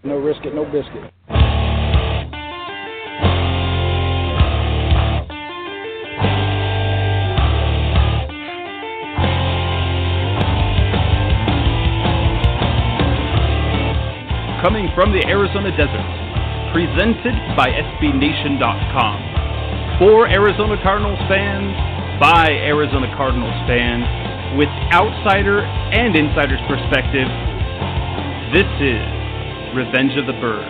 No risk it, no biscuit. Coming from the Arizona desert, presented by SBNation.com. For Arizona Cardinals fans, by Arizona Cardinals fans, with outsider and insider's perspective, this is Revenge of the Birds.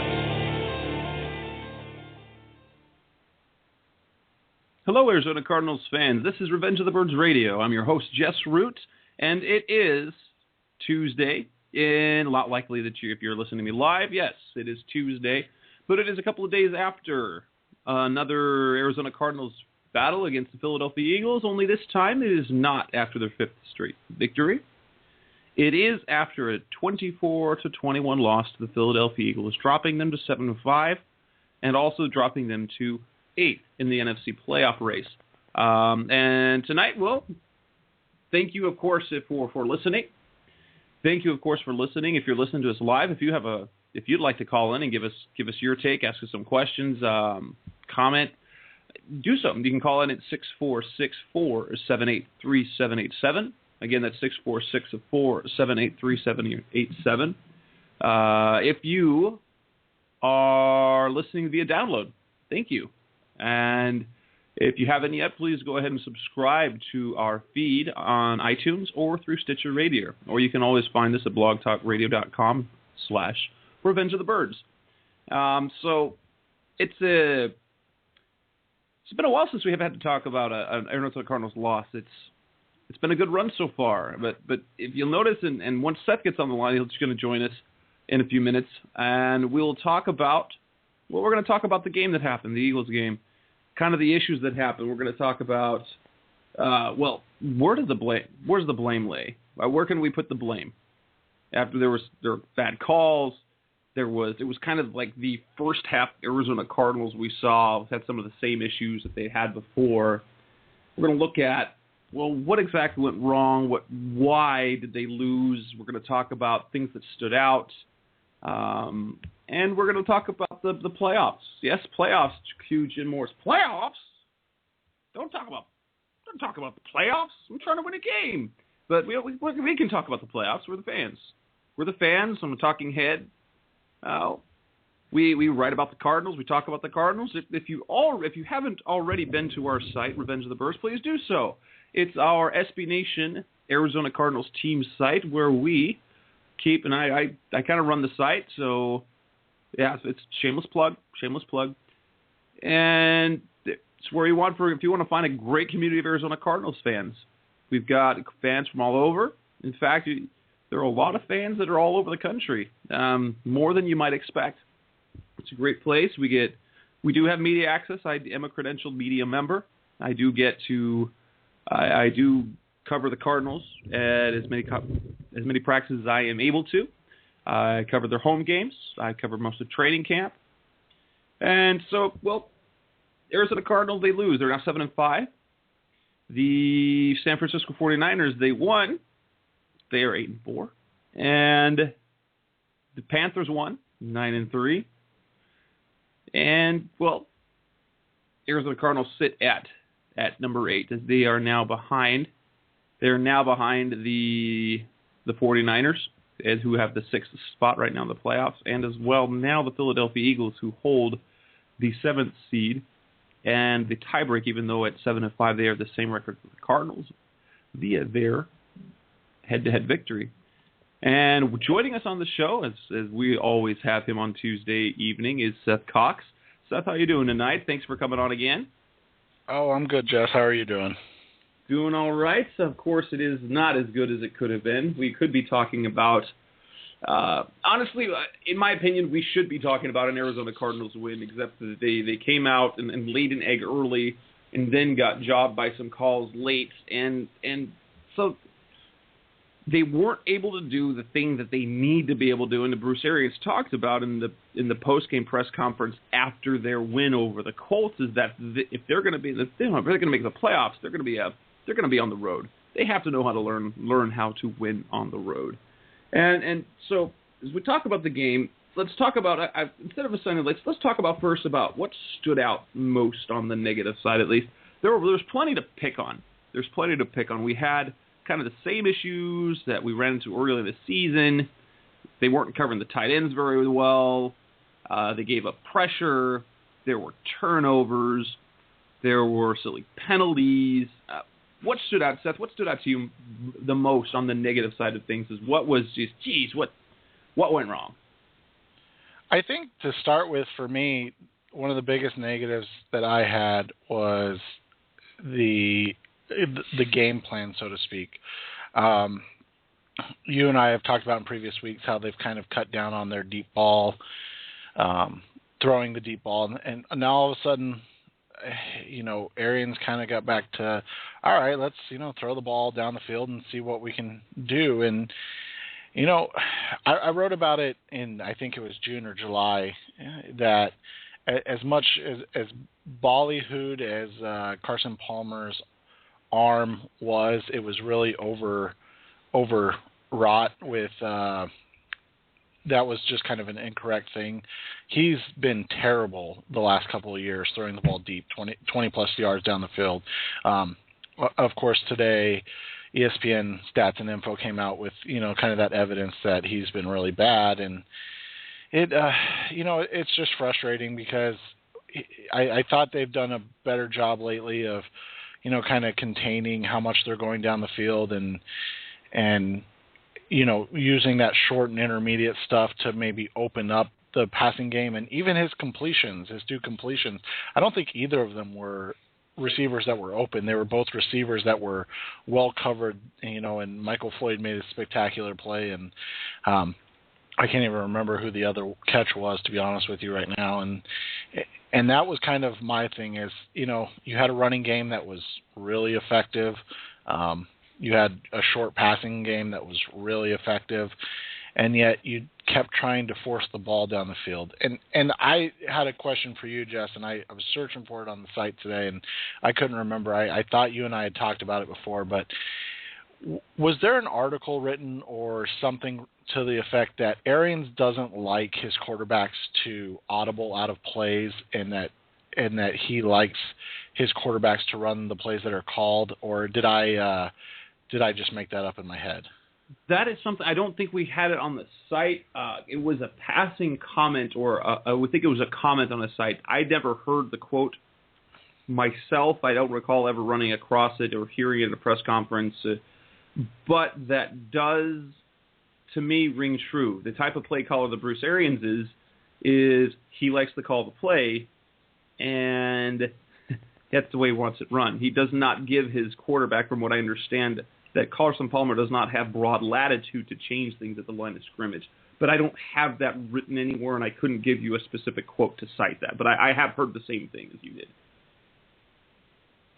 Hello, Arizona Cardinals fans. This is Revenge of the Birds Radio. I'm your host, Jess Root, and it is Tuesday. And a lot likely that if you're listening to me live, yes, it is Tuesday, but it is a couple of days after another Arizona Cardinals battle against the Philadelphia Eagles, only this time it is not after their fifth straight victory. It is after a 24-21 loss to the Philadelphia Eagles, dropping them to 7-5 and also dropping them to 8th in the NFC playoff race. And tonight, well, thank you, of course, for listening. Thank you, of course, for listening. If you're listening to us live, if you'd like to call in and give us your take, ask us some questions, comment, do so. You can call in at 646-478-3787. Again, that's 646-478-3787. If you are listening via download, thank you. And if you haven't yet, please go ahead and subscribe to our feed on iTunes or through Stitcher Radio. Or you can always find us at blogtalkradio.com/Revenge of the Birds. So it's been a while since we have had to talk about an Arizona Cardinals loss. It's been a good run so far. But if you'll notice, and once Seth gets on the line, he's going to join us in a few minutes, and we're going to talk about the game that happened, the Eagles game. Kind of the issues that happened. We're going to talk about, where's the blame lay? Where can we put the blame? After there were bad calls, it was kind of like the first half Arizona Cardinals we saw had some of the same issues that they had before. We're going to look at, what exactly went wrong? Why did they lose? We're going to talk about things that stood out. And we're going to talk about the playoffs. Yes, playoffs, huge and more. Playoffs? Don't talk about the playoffs. I'm trying to win a game. But we can talk about the playoffs. We're the fans. I'm a talking head. We write about the Cardinals. We talk about the Cardinals. If you haven't already been to our site, Revenge of the Birds, please do so. It's our SB Nation Arizona Cardinals team site where we keep, and I kind of run the site, so yeah, it's shameless plug, and it's where if you want to find a great community of Arizona Cardinals fans. We've got fans from all over. In fact, there are a lot of fans that are all over the country, more than you might expect. It's a great place. We do have media access. I am a credentialed media member. I do cover the Cardinals at as many practices as I am able to. I cover their home games. I cover most of training camp. And so, Arizona Cardinals, they lose. They're now 7-5. The San Francisco 49ers, they won. They are 8-4. And the Panthers won, 9-3. And, Arizona Cardinals sit at number 8. They are now behind. They're now behind the 49ers, who have the 6th spot right now in the playoffs, and as well now the Philadelphia Eagles, who hold the 7th seed and the tiebreak, even though at 7-5 they have the same record as the Cardinals via their head-to-head victory. And joining us on the show, as we always have him on Tuesday evening, is Seth Cox. Seth, how are you doing tonight? Thanks for coming on again. Oh, I'm good, Jess. How are you doing? Doing all right. So, of course, it is not as good as it could have been. We could be talking about, honestly, in my opinion, we should be talking about an Arizona Cardinals win, except that they came out and laid an egg early and then got jobbed by some calls late. And so they weren't able to do the thing that they need to be able to do, and Bruce Arians talked about in the post-game press conference after their win over the Colts, is that if they're going to make the playoffs, they're going to be on the road. They have to know how to learn how to win on the road. And so as we talk about the game, let's talk about, instead of assigning lights, let's talk about first about what stood out most on the negative side, at least. There's plenty to pick on. We had kind of the same issues that we ran into early in the season. They weren't covering the tight ends very well. They gave up pressure. There were turnovers. There were silly penalties. What stood out, Seth? What stood out to you the most on the negative side of things? Is what was just, what went wrong? I think to start with, for me, one of the biggest negatives that I had was the game plan, so to speak. You and I have talked about in previous weeks how they've kind of cut down on their deep ball, throwing the deep ball, and now all of a sudden, Arians kind of got back to, all right, let's, throw the ball down the field and see what we can do. And, I wrote about it in, I think it was June or July, that as much as ballyhooed as Carson Palmer's arm was, it was really overwrought with that was just kind of an incorrect thing. He's been terrible the last couple of years throwing the ball deep, 20 plus yards down the field. Of course, today ESPN Stats and Info came out with, kind of that evidence that he's been really bad. And it, it's just frustrating because I thought they've done a better job lately of, kind of containing how much they're going down the field and using that short and intermediate stuff to maybe open up the passing game. And even his two completions, I don't think either of them were receivers that were open. They were both receivers that were well covered, and Michael Floyd made a spectacular play. And I can't even remember who the other catch was, to be honest with you right now. And that was kind of my thing is, you had a running game that was really effective. You had a short passing game that was really effective, and yet you kept trying to force the ball down the field. And I had a question for you, Jess, and I was searching for it on the site today, and I couldn't remember. I thought you and I had talked about it before, but was there an article written or something to the effect that Arians doesn't like his quarterbacks to audible out of plays and that he likes his quarterbacks to run the plays that are called, or did I just make that up in my head? That is something, I don't think we had it on the site. It was a passing comment, or I would think it was a comment on the site. I never heard the quote myself. I don't recall ever running across it or hearing it in a press conference. But that does, to me, ring true. The type of play caller that Bruce Arians is he likes to call the play, and that's the way he wants it run. He does not give his quarterback, from what I understand, that Carson Palmer does not have broad latitude to change things at the line of scrimmage. But I don't have that written anywhere, and I couldn't give you a specific quote to cite that. But I have heard the same thing as you did.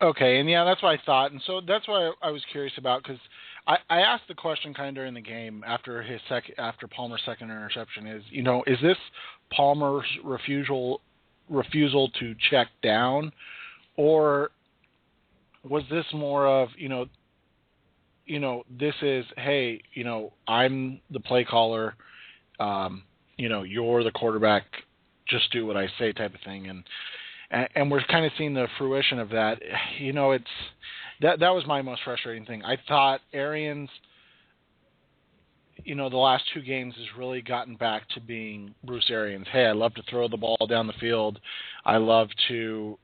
Okay, and yeah, that's what I thought. And so that's what I was curious about, because I asked the question kind of during the game after Palmer's second interception is this Palmer's refusal to check down, or was this more of, this is, hey, I'm the play caller, you're the quarterback, just do what I say type of thing. And we're kind of seeing the fruition of that. That was my most frustrating thing. I thought Arians, the last two games has really gotten back to being Bruce Arians. Hey, I love to throw the ball down the field. I love to,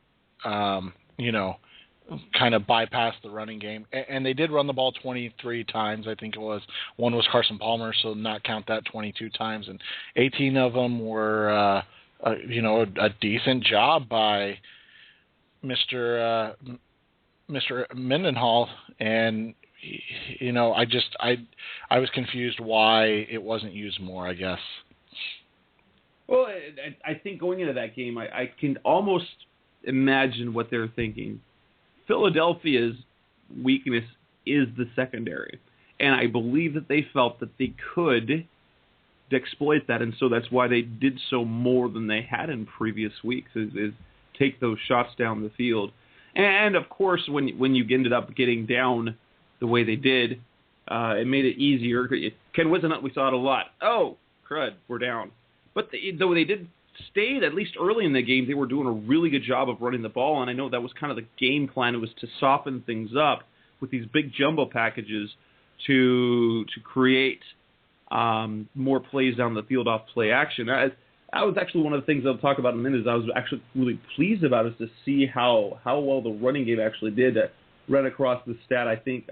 kind of bypass the running game. And they did run the ball 23 times, I think it was. One was Carson Palmer, so not count that 22 times. And 18 of them were, a decent job by Mr. Mendenhall. And, I was confused why it wasn't used more, I guess. Well, I think going into that game, I can almost imagine what they're thinking. Philadelphia's weakness is the secondary, and I believe that they felt that they could exploit that, and so that's why they did so more than they had in previous weeks, is take those shots down the field. And of course, when you ended up getting down the way they did, it made it easier. Ken Wisenhunt, we saw it a lot. Oh, crud, we're down. But though they did stay, at least early in the game, they were doing a really good job of running the ball, and I know that was kind of the game plan. It was to soften things up with these big jumbo packages to create more plays down the field off play action. That was actually one of the things I'll talk about in a minute. Is I was actually really pleased about is to see how well the running game actually did. Ran across the stat. I think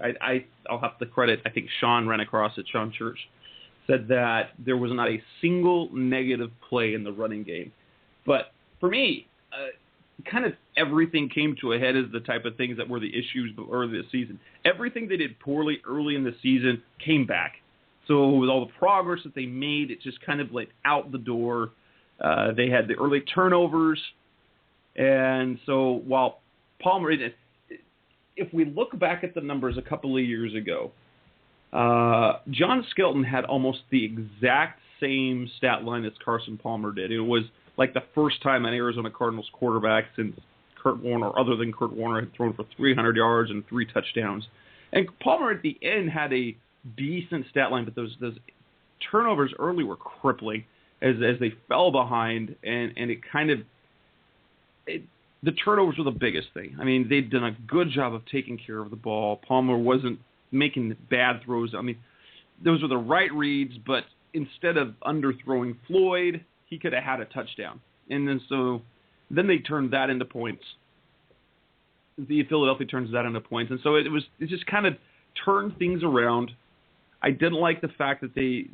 I'll have to credit. I think Sean ran across it. Sean Church said that there was not a single negative play in the running game. But for me, kind of everything came to a head as the type of things that were the issues early this season. Everything they did poorly early in the season came back. So with all the progress that they made, it just kind of like out the door. They had the early turnovers. And so while Palmer, if we look back at the numbers a couple of years ago, John Skelton had almost the exact same stat line as Carson Palmer did. It was like the first time an Arizona Cardinals quarterback since Kurt Warner, other than Kurt Warner, had thrown for 300 yards and 3 touchdowns. And Palmer at the end had a decent stat line, but those turnovers early were crippling as they fell behind, and it kind of the turnovers were the biggest thing. I mean, they'd done a good job of taking care of the ball. Palmer wasn't making bad throws. I mean, those were the right reads, but instead of underthrowing Floyd, he could have had a touchdown. And then they turned that into points. The Philadelphia turns that into points. And so it just kind of turned things around. I didn't like the fact that the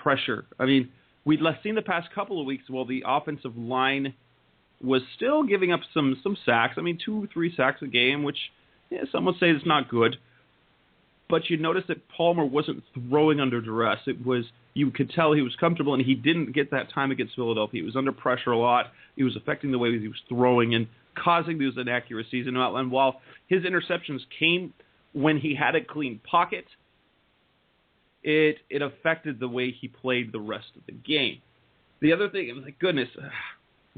pressure. I mean, we'd seen the past couple of weeks while the offensive line was still giving up some sacks. I mean, 2-3 sacks a game, which some would say is not good. But you notice that Palmer wasn't throwing under duress. You could tell he was comfortable, and he didn't get that time against Philadelphia. He was under pressure a lot. It was affecting the way he was throwing and causing those inaccuracies. And while his interceptions came when he had a clean pocket, it affected the way he played the rest of the game. The other thing, I'm like, goodness,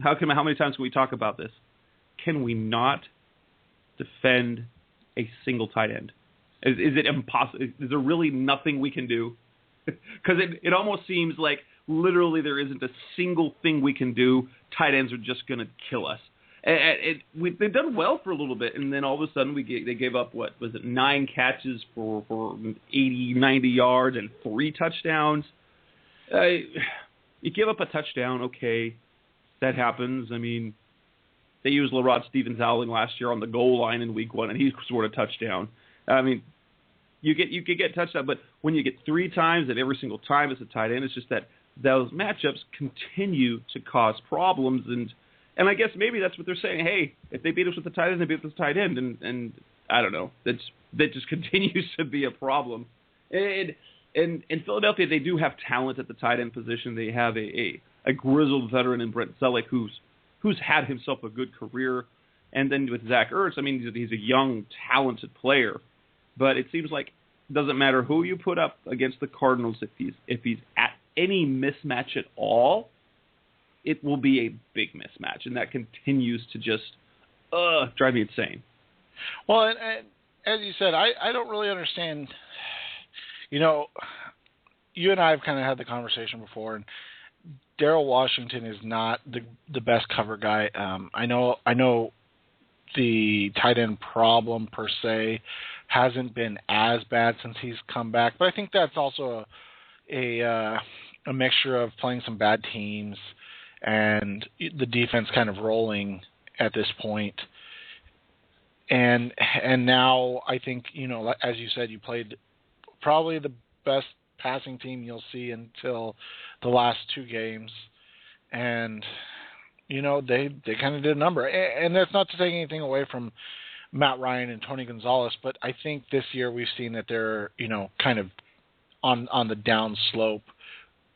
how many times can we talk about this? Can we not defend a single tight end? Is it impossible? Is there really nothing we can do? Because it almost seems like literally there isn't a single thing we can do. Tight ends are just going to kill us. They've done well for a little bit, and then all of a sudden they gave up, 9 catches for 80, 90 yards and 3 touchdowns. You give up a touchdown, okay, that happens. I mean, they used LaRod Stevens-Howling last year on the goal line in week 1, and he scored a touchdown. I mean, you could get touchdown, but when you get 3 times and every single time it's a tight end, it's just that those matchups continue to cause problems. And I guess maybe that's what they're saying. Hey, if they beat us with the tight end, they beat us with the tight end. And I don't know. That just continues to be a problem. And in Philadelphia, they do have talent at the tight end position. They have a grizzled veteran in Brent Selleck who's had himself a good career. And then with Zach Ertz, I mean, he's a young, talented player. But it seems like it doesn't matter who you put up against the Cardinals, if he's at any mismatch at all, it will be a big mismatch, and that continues to just drive me insane. Well, and as you said, I don't really understand. You know, you and I have kind of had the conversation before, and Darrell Washington is not the best cover guy. I know the tight end problem per se hasn't been as bad since he's come back, but I think that's also a mixture of playing some bad teams and the defense kind of rolling at this point. And now I think, you know, as you said, you played probably the best passing team you'll see until the last 2 games. And, you know, they kind of did a number. And that's not to take anything away from Matt Ryan and Tony Gonzalez, but I think this year we've seen that they're, you know, kind of on the down slope.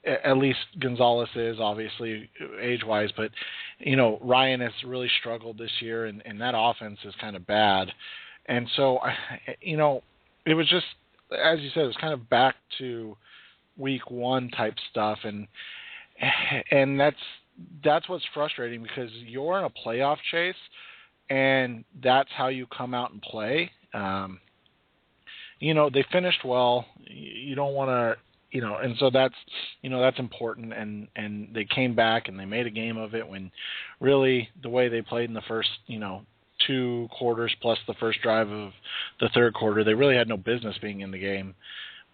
At least Gonzalez is, obviously, age-wise, but, you know, Ryan has really struggled this year, and that offense is kind of bad. And so, you know, it was just, as you said, it was kind of back to week 1 type stuff, and that's what's frustrating, because you're in a playoff chase, and that's how you come out and play. You know, they finished well. You don't want to, and so that's important. And they came back and they made a game of it when really the way they played in the first, 2 quarters plus the first drive of the third quarter, they really had no business being in the game.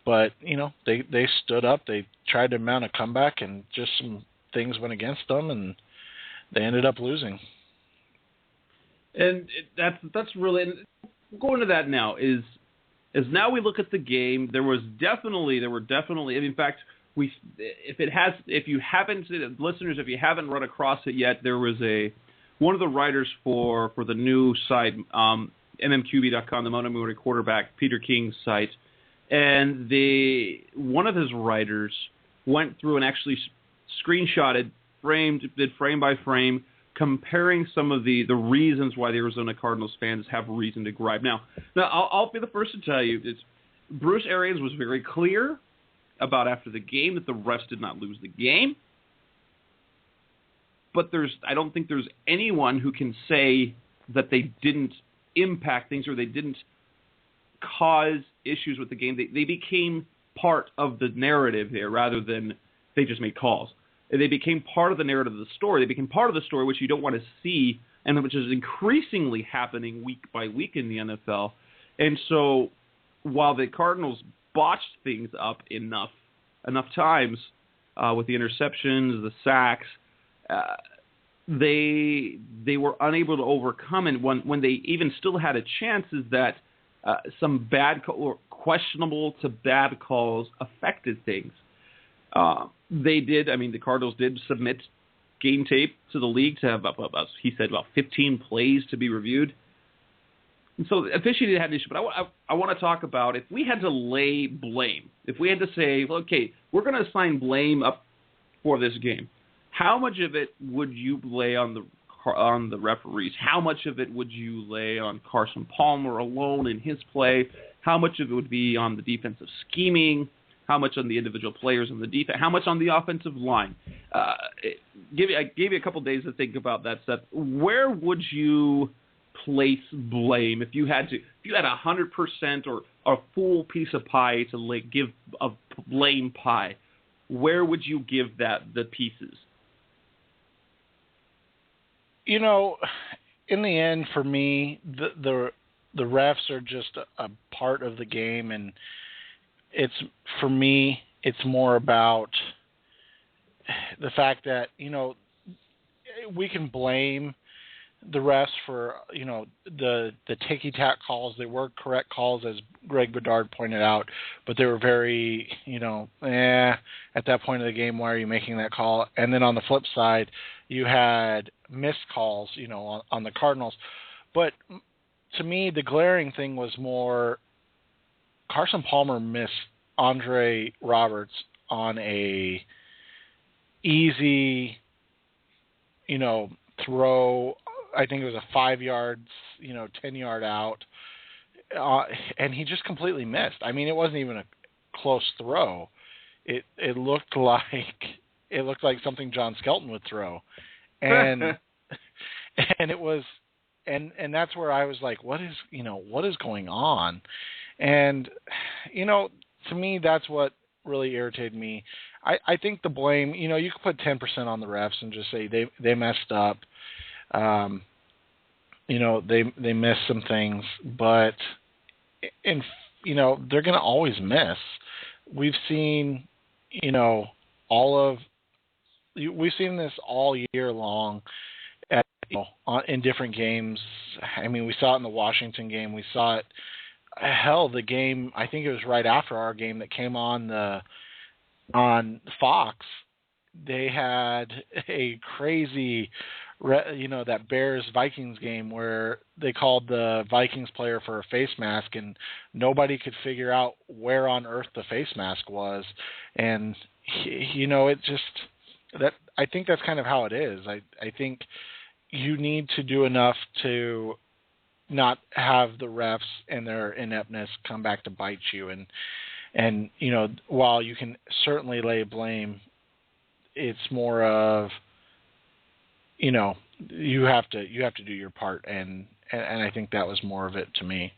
But, they stood up, they tried to mount a comeback, and just some things went against them, and they ended up losing. And that's really, and going to that now is now we look at the game. There were definitely, in fact, if you haven't run across it yet, there was one of the writers for the new site, mmqb.com, the Montgomery quarterback, Peter King's site, and one of his writers went through and actually screenshotted, did frame by frame, comparing some of the reasons why the Arizona Cardinals fans have reason to gripe. Now I'll be the first to tell you, Bruce Arians was very clear about after the game that the refs did not lose the game. But I don't think there's anyone who can say that they didn't impact things or they didn't cause issues with the game. They became part of the narrative there rather than they just made calls. They became part of the narrative of the story. They became part of the story, which you don't want to see, and which is increasingly happening week by week in the NFL. And so while the Cardinals botched things up enough times with the interceptions, the sacks, they were unable to overcome. And when they even still had a chance, is that some bad or questionable to bad calls affected things. The Cardinals did submit game tape to the league to have, he said, about 15 plays to be reviewed. And so officiating had an issue. But I want to talk about if we had to lay blame, if we had to say, okay, we're going to assign blame up for this game, how much of it would you lay on the referees? How much of it would you lay on Carson Palmer alone in his play? How much of it would be on the defensive scheming? How much on the individual players on the defense? How much on the offensive line? I gave you a couple days to think about that stuff. Where would you place blame if you had 100% or a full piece of pie to give a blame pie? Where would you give the pieces? In the end, for me, the refs are just a part of the game, and for me, it's more about the fact that, we can blame the refs for, the ticky-tack calls. They were correct calls, as Greg Bedard pointed out, but they were very, at that point of the game, why are you making that call? And then on the flip side, you had missed calls, on the Cardinals. But to me, the glaring thing was more Carson Palmer missed Andre Roberts on a easy, throw. I think it was a 5 yards, 10-yard out, and he just completely missed. I mean, it wasn't even a close throw. It looked like something John Skelton would throw, and and it was, and that's where I was like, what is going on? And to me, that's what really irritated me. I think the blame, you could put 10% on the refs and just say they messed up. They missed some things, but they're going to always miss. We've seen, we've seen this all year long in different games. I mean, we saw it in the Washington game. We saw it, the game, I think it was right after our game that came on Fox. They had a crazy, that Bears-Vikings game where they called the Vikings player for a face mask, and nobody could figure out where on earth the face mask was. And, it just, I think that's kind of how it is. I think you need to do enough to not have the refs and their ineptness come back to bite you. And while you can certainly lay blame, it's more of, you have to do your part, and I think that was more of it to me.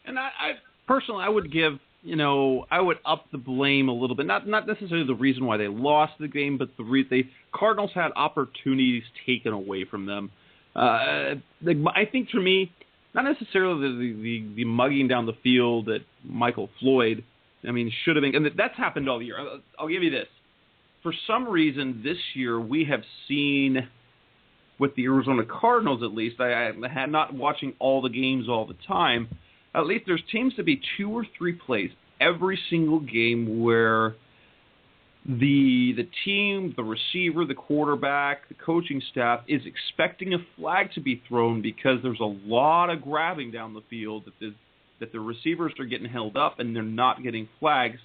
And I personally, I would give I would up the blame a little bit. Not necessarily the reason why they lost the game, but the Cardinals had opportunities taken away from them. I think for me, not necessarily the mugging down the field that Michael Floyd, should have been, and that's happened all year. I'll give you this. For some reason, this year we have seen, with the Arizona Cardinals at least, I had not watching all the games all the time, at least there seems to be 2 or 3 plays every single game where the team, the receiver, the quarterback, the coaching staff is expecting a flag to be thrown because there's a lot of grabbing down the field that the receivers are getting held up and they're not getting flags,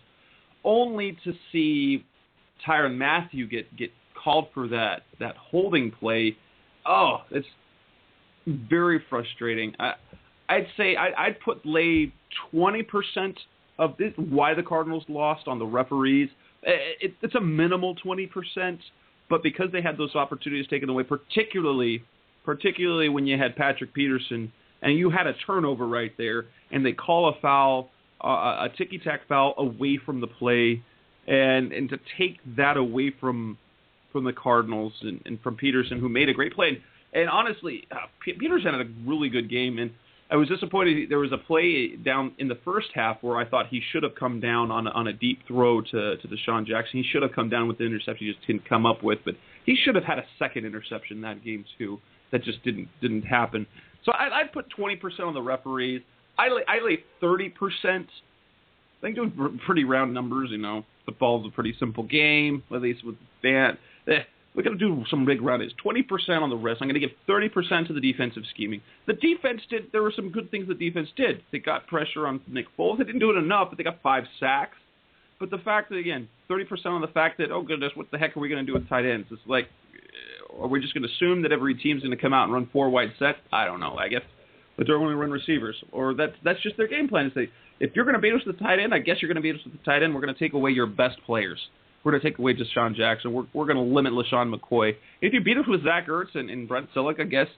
only to see Tyrann Mathieu get called for that holding play. Oh, it's very frustrating. I'd say I'd lay 20% of this, why the Cardinals lost, on the referees. It's a minimal 20%, but because they had those opportunities taken away, particularly when you had Patrick Peterson and you had a turnover right there, and they call a foul, a ticky-tack foul away from the play, and to take that away from the Cardinals and from Peterson, who made a great play. And honestly, Peterson had a really good game, and I was disappointed. There was a play down in the first half where I thought he should have come down on a deep throw to Deshaun Jackson. He should have come down with the interception he just didn't come up with, but he should have had a second interception in that game too. That just didn't happen. So I'd put 20% on the referees. I lay 30%. I think those are pretty round numbers. Football's a pretty simple game, at least with that. We're going to do some big roundings. 20% on the rest. I'm going to give 30% to the defensive scheming. The defense there were some good things the defense did. They got pressure on Nick Foles. They didn't do it enough, but they got 5 sacks. But the fact that, again, 30% on the fact that, oh, goodness, what the heck are we going to do with tight ends? It's like, are we just going to assume that every team's going to come out and run 4 wide sets? I don't know. I guess. But they're only run receivers. Or that's just their game plan to say, if you're going to beat us with the tight end, I guess you're going to beat us with the tight end. We're going to take away your best players. We're going to take away Deshaun Jackson. We're going to limit LaShawn McCoy. If you beat us with Zach Ertz and Brent Sillick, I guess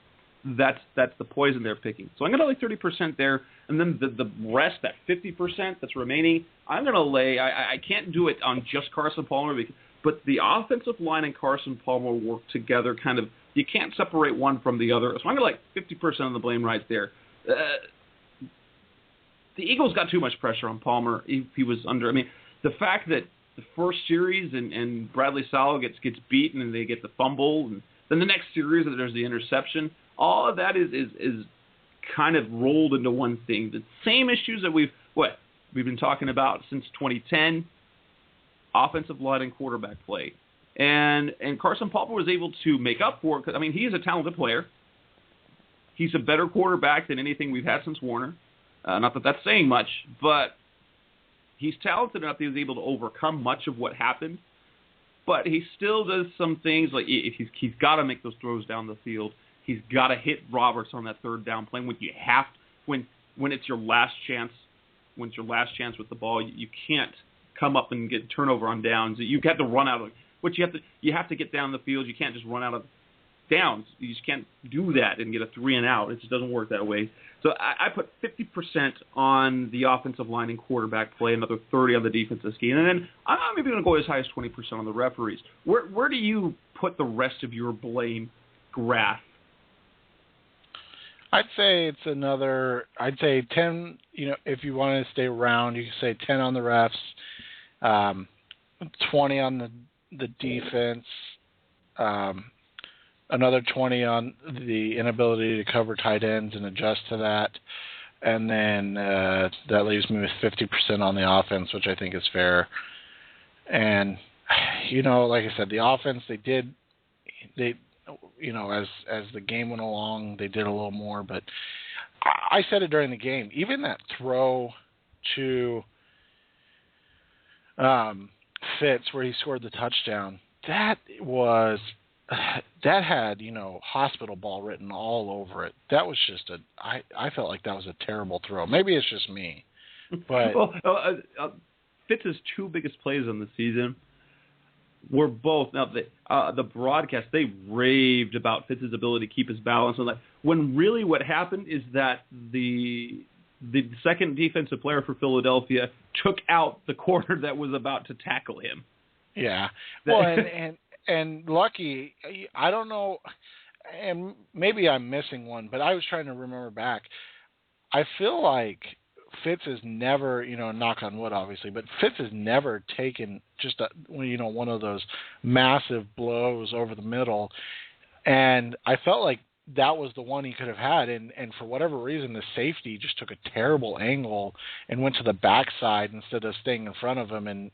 that's the poison they're picking. So I'm going to lay 30% there, and then the rest, that 50% that's remaining, I'm going to lay. I can't do it on just Carson Palmer, but the offensive line and Carson Palmer work together. Kind of, you can't separate one from the other. So I'm going to like 50% of the blame right there. The Eagles got too much pressure on Palmer. He was under. The fact that the first series and Bradley Sowell gets beaten and they get the fumble, and then the next series there's the interception. All of that is kind of rolled into one thing. The same issues that we've been talking about since 2010: offensive line and quarterback play. And Carson Palmer was able to make up for it because he is a talented player. He's a better quarterback than anything we've had since Warner. Not that that's saying much, but he's talented enough that he was able to overcome much of what happened, but he still does some things like he's got to make those throws down the field. He's got to hit Roberts on that third down play when it's your last chance. When it's your last chance with the ball, you can't come up and get turnover on downs. You have to run out of what you have to get down the field. You can't just run out of downs. You just can't do that and get a 3 and out. It just doesn't work that way. So I put 50% on the offensive line and quarterback play, another 30% on the defensive scheme, and then I'm maybe going to go as high as 20% on the referees. Where do you put the rest of your blame graph? I'd say it's another. I'd say 10. If you want to stay around, you can say 10 on the refs, 20 on the defense. Another 20 on the inability to cover tight ends and adjust to that. And then that leaves me with 50% on the offense, which I think is fair. And, like I said, the offense, they as the game went along, they did a little more. But I said it during the game. Even that throw to Fitz where he scored the touchdown, that had, hospital ball written all over it. That was just I felt like that was a terrible throw. Maybe it's just me. But Fitz's 2 biggest plays on the season were both, now the broadcast, they raved about Fitz's ability to keep his balance on that. When really what happened is that the the second defensive player for Philadelphia took out the corner that was about to tackle him. Yeah. Well, and lucky, I don't know, and maybe I'm missing one, but I was trying to remember back. I feel like Fitz has never, knock on wood, obviously, but Fitz has never taken just one of those massive blows over the middle, and I felt like that was the one he could have had, and for whatever reason, the safety just took a terrible angle and went to the backside instead of staying in front of him, and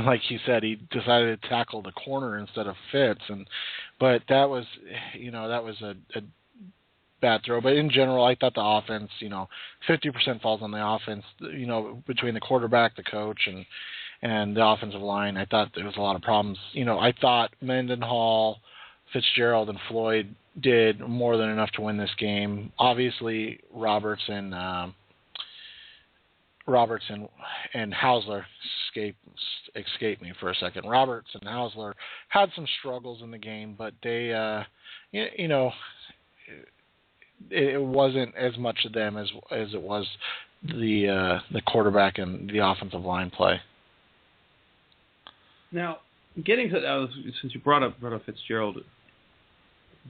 like he said, he decided to tackle the corner instead of Fitz, but that was a bad throw. But in general, I thought the offense, 50% falls on the offense, between the quarterback, the coach, and the offensive line. I thought there was a lot of problems. I thought Mendenhall, Fitzgerald, and Floyd did more than enough to win this game. Obviously, Robertson and Hausler escaped me for a second. Roberts and Hausler had some struggles in the game, but they, it wasn't as much of them as it was the quarterback and the offensive line play. Now, getting to since you brought up Fitzgerald,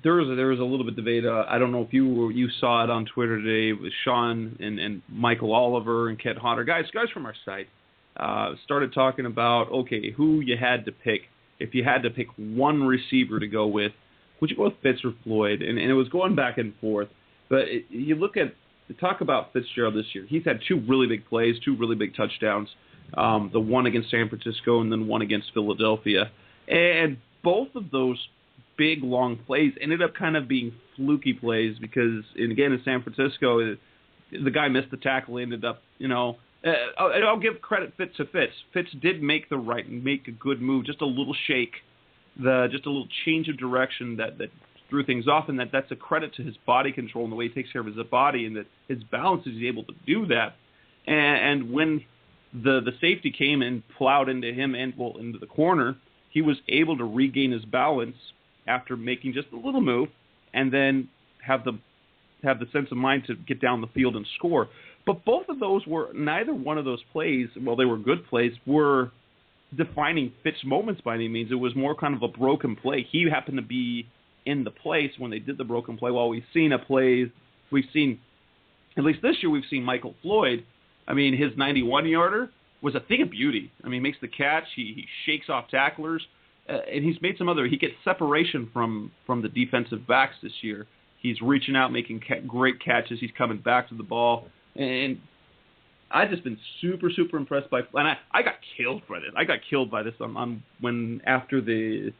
there was a little bit of debate. I don't know if you saw it on Twitter today with Sean and Michael Oliver and Kent Hodder, guys from our site, started talking about who you had to pick if you had to pick one receiver to go with. Would you go with Fitz or Floyd? And it was going back and forth. But you talk about Fitzgerald this year. He's had two really big plays, two really big touchdowns, the one against San Francisco and then one against Philadelphia. And both of those big, long plays ended up kind of being fluky plays because, and again, in San Francisco, the guy missed the tackle, ended up, I'll give credit to Fitz. Fitz did make a good move, just a little shake, just a little change of direction that threw things off, and that's a credit to his body control and the way he takes care of his body and that his balance is able to do that. And when the safety came and plowed into him and into the corner, he was able to regain his balance after making just a little move and then have the sense of mind to get down the field and score. But both of those neither one of those plays, while they were good plays, were defining Fitz moments by any means. It was more kind of a broken play. He happened to be in the place when they did the broken play. While we've seen, at least this year, we've seen Michael Floyd. I mean, his 91-yarder was a thing of beauty. I mean, he makes the catch. He shakes off tacklers. And he's made he gets separation from the defensive backs this year. He's reaching out, making great catches. He's coming back to the ball. And I've just been super, super impressed by, and I got killed by this. I got killed by this after the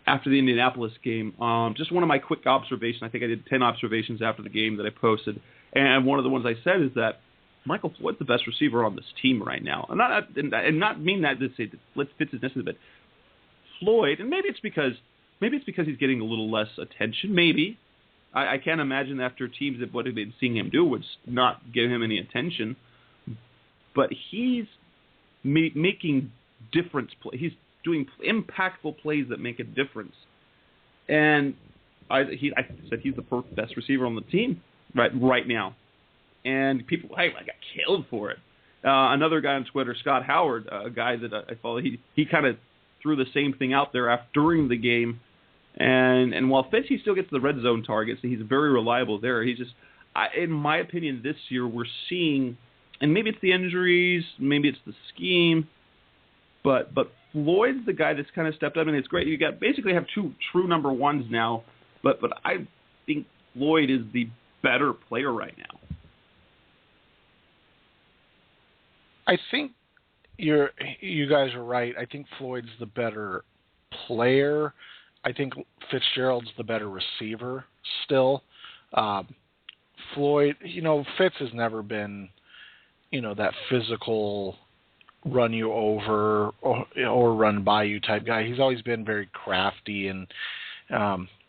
Indianapolis game. Just one of my quick observations. I think I did 10 observations after the game that I posted. And one of the ones I said is that Michael Floyd's the best receiver on this team right now. And not mean that to say that Fitz is necessary, but Floyd, and maybe it's because he's getting a little less attention. Maybe I can't imagine after teams that what have been seeing him do would not give him any attention. But he's making difference plays. He's doing impactful plays that make a difference. And I said he's the best receiver on the team right now. And people, I got killed for it. Another guy on Twitter, Scott Howard, a guy that I follow, he kind of threw the same thing out there during the game. And while Fitz, he still gets the red zone targets, he's very reliable there. He's just, in my opinion, this year we're seeing, and maybe it's the injuries, maybe it's the scheme, but Floyd's the guy that's kind of stepped up, and it's great. You basically have two true number ones now, but I think Floyd is the better player right now. I think you guys are right. I think Floyd's the better player. I think Fitzgerald's the better receiver still. Floyd, Fitz has never been, that physical run you over or run by you type guy. He's always been very crafty, and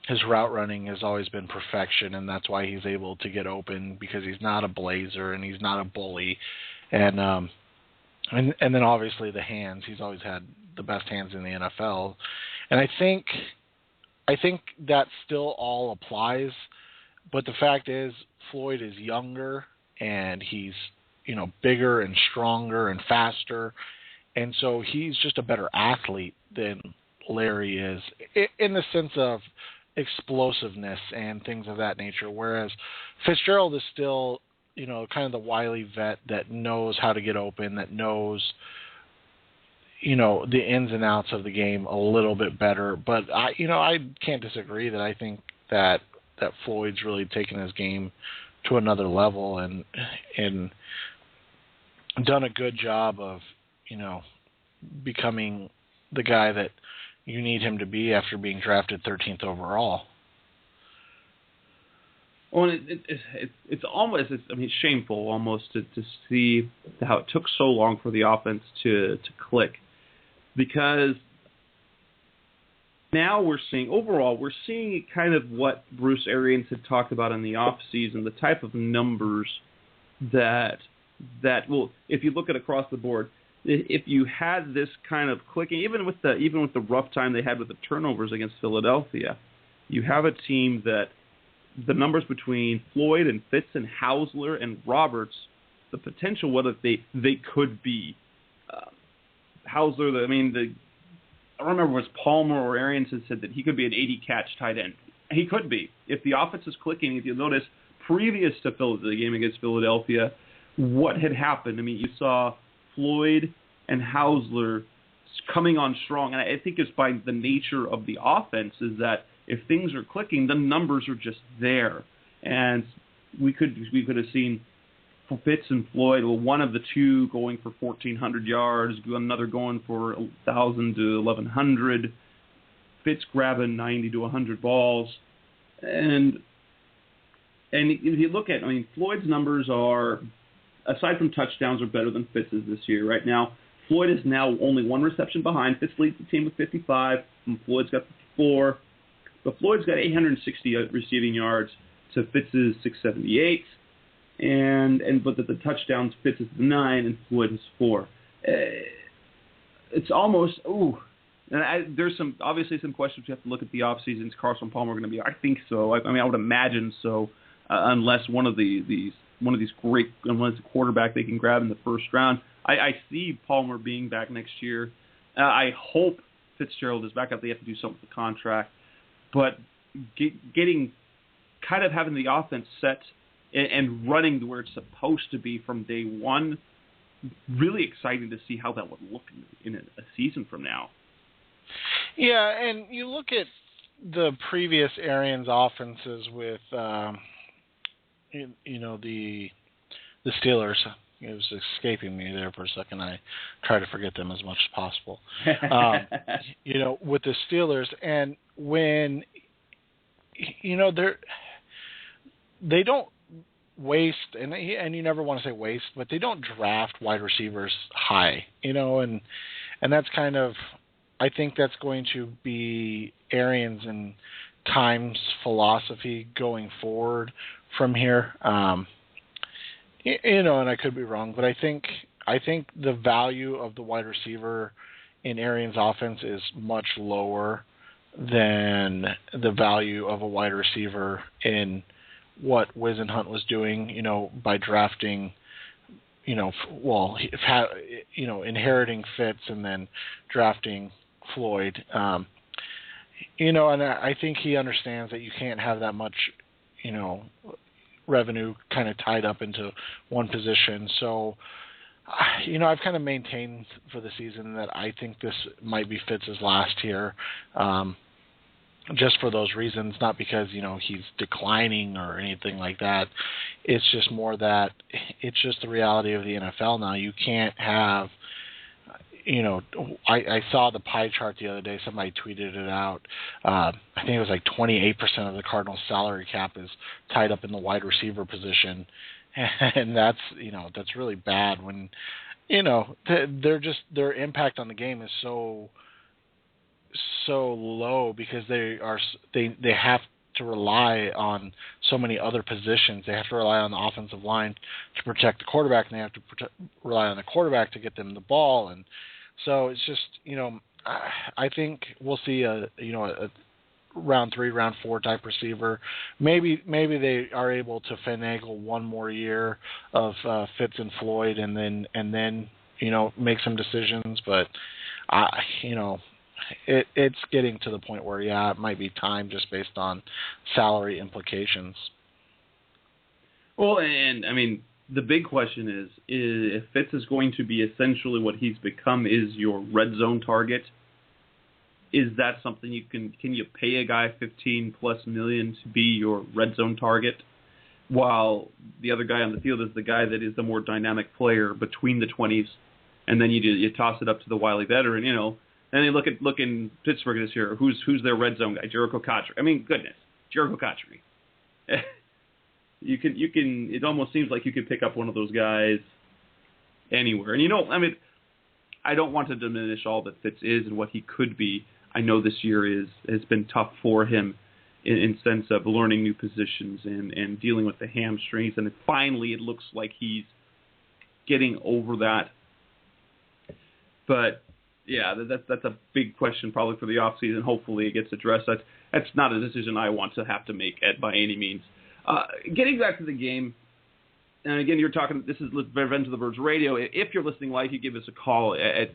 his route running has always been perfection, and that's why he's able to get open, because he's not a blazer and he's not a bully. And then obviously the hands. He's always had the best hands in the NFL. And I think that still all applies. But the fact is, Floyd is younger, and he's, bigger and stronger and faster. And so he's just a better athlete than Larry is in the sense of explosiveness and things of that nature. Whereas Fitzgerald is still, kind of the wily vet that knows how to get open, that knows, the ins and outs of the game a little bit better. But I can't disagree that I think that Floyd's really taken his game to another level and done a good job of, becoming the guy that you need him to be after being drafted 13th overall. Well, it's almost, it's shameful almost to see how it took so long for the offense to click, because now we're seeing kind of what Bruce Arians had talked about in the offseason, the type of numbers that well, if you look at across the board, if you had this kind of clicking, even with the rough time they had with the turnovers against Philadelphia, you have a team that the numbers between Floyd and Fitz and Hausler and Roberts, the potential what if they could be. Hausler, I don't remember if it was Palmer or Arians had said that he could be an 80-catch tight end. He could be. If the offense is clicking, if you notice, previous to the game against Philadelphia, what had happened? You saw Floyd and Hausler coming on strong, and I think it's by the nature of the offense is that if things are clicking, the numbers are just there, and we could have seen Fitz and Floyd, one of the two going for 1,400 yards, another going for 1,000 to 1,100, Fitz grabbing 90 to 100 balls, and if you look at, Floyd's numbers are, aside from touchdowns, are better than Fitz's this year. Right now, Floyd is now only one reception behind. Fitz leads the team with 55, and Floyd's got 54. But Floyd's got 860 receiving yards to Fitz's 678, but the touchdowns, Fitz is 9 and Floyd is 4. It's almost and there's obviously some questions. You have to look at the off seasons. Carson Palmer going to be? I think so. I would imagine so, unless one of these great, unless a quarterback they can grab in the first round. I see Palmer being back next year. I hope Fitzgerald is back up. They have to do something with the contract. But having the offense set and running to where it's supposed to be from day one, really exciting to see how that would look in a season from now. Yeah, and you look at the previous Arians offenses with, the Steelers. It was escaping me there for a second. I try to forget them as much as possible. With the Steelers, and when, they don't waste, and you never want to say waste, but they don't draft wide receivers high, and that's kind of, I think that's going to be Arians and Time's philosophy going forward from here. And I could be wrong, but I think the value of the wide receiver in Arians' offense is much lower than the value of a wide receiver in what Wisenhunt was doing, by drafting, inheriting Fitz and then drafting Floyd. And I think he understands that you can't have that much, revenue kind of tied up into one position. So, I've kind of maintained for the season that I think this might be Fitz's last year, just for those reasons, not because, he's declining or anything like that. It's just more that it's just the reality of the NFL now. You can't have, I saw the pie chart the other day. Somebody tweeted it out. I think it was like 28% of the Cardinals' salary cap is tied up in the wide receiver position, and that's really bad. When their impact on the game is so low because they have to rely on so many other positions. They have to rely on the offensive line to protect the quarterback, and they have to rely on the quarterback to get them the ball. And so it's just, I think we'll see a round 3, round 4 type receiver. Maybe they are able to finagle one more year of Fitz and Floyd, and then make some decisions. But it's getting to the point where it might be time just based on salary implications. Well, and I mean, the big question is if Fitz is going to be essentially what he's become is your red zone target. Is that something can you pay a guy $15+ million to be your red zone target, while the other guy on the field is the guy that is the more dynamic player between the 20s, and then you toss it up to the wily veteran, and then look in Pittsburgh this year, who's their red zone guy? Jericho Cotchery. I mean, goodness, Jericho Cotchery. You can. It almost seems like you could pick up one of those guys anywhere. And I mean, I don't want to diminish all that Fitz is and what he could be. I know this year has been tough for him in sense of learning new positions and dealing with the hamstrings. And finally, it looks like he's getting over that. But yeah, that's a big question probably for the offseason. Hopefully, it gets addressed. That's not a decision I want to have to make by any means. Getting back to the game, and again, you're talking. This is Revenge of the Birds Radio. If you're listening live, you give us a call at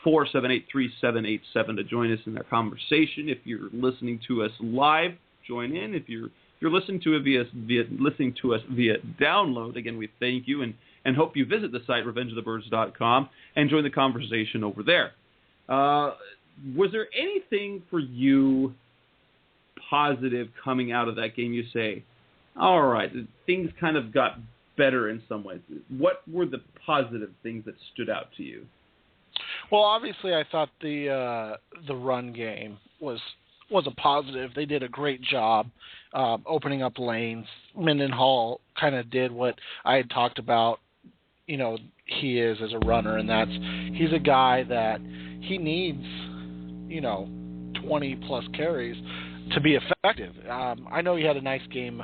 646-478-3787 to join us in our conversation. If you're listening to us live, join in. If you're listening to us via download, again, we thank you and hope you visit the site revengeofthebirds.com and join the conversation over there. Was there anything for you positive coming out of that game? You say, all right, things kind of got better in some ways. What were the positive things that stood out to you? Well, obviously, I thought the run game was a positive. They did a great job opening up lanes. Mendenhall kind of did what I had talked about. He is as a runner, and he's a guy that he needs 20+ carries to be effective. I know he had a nice game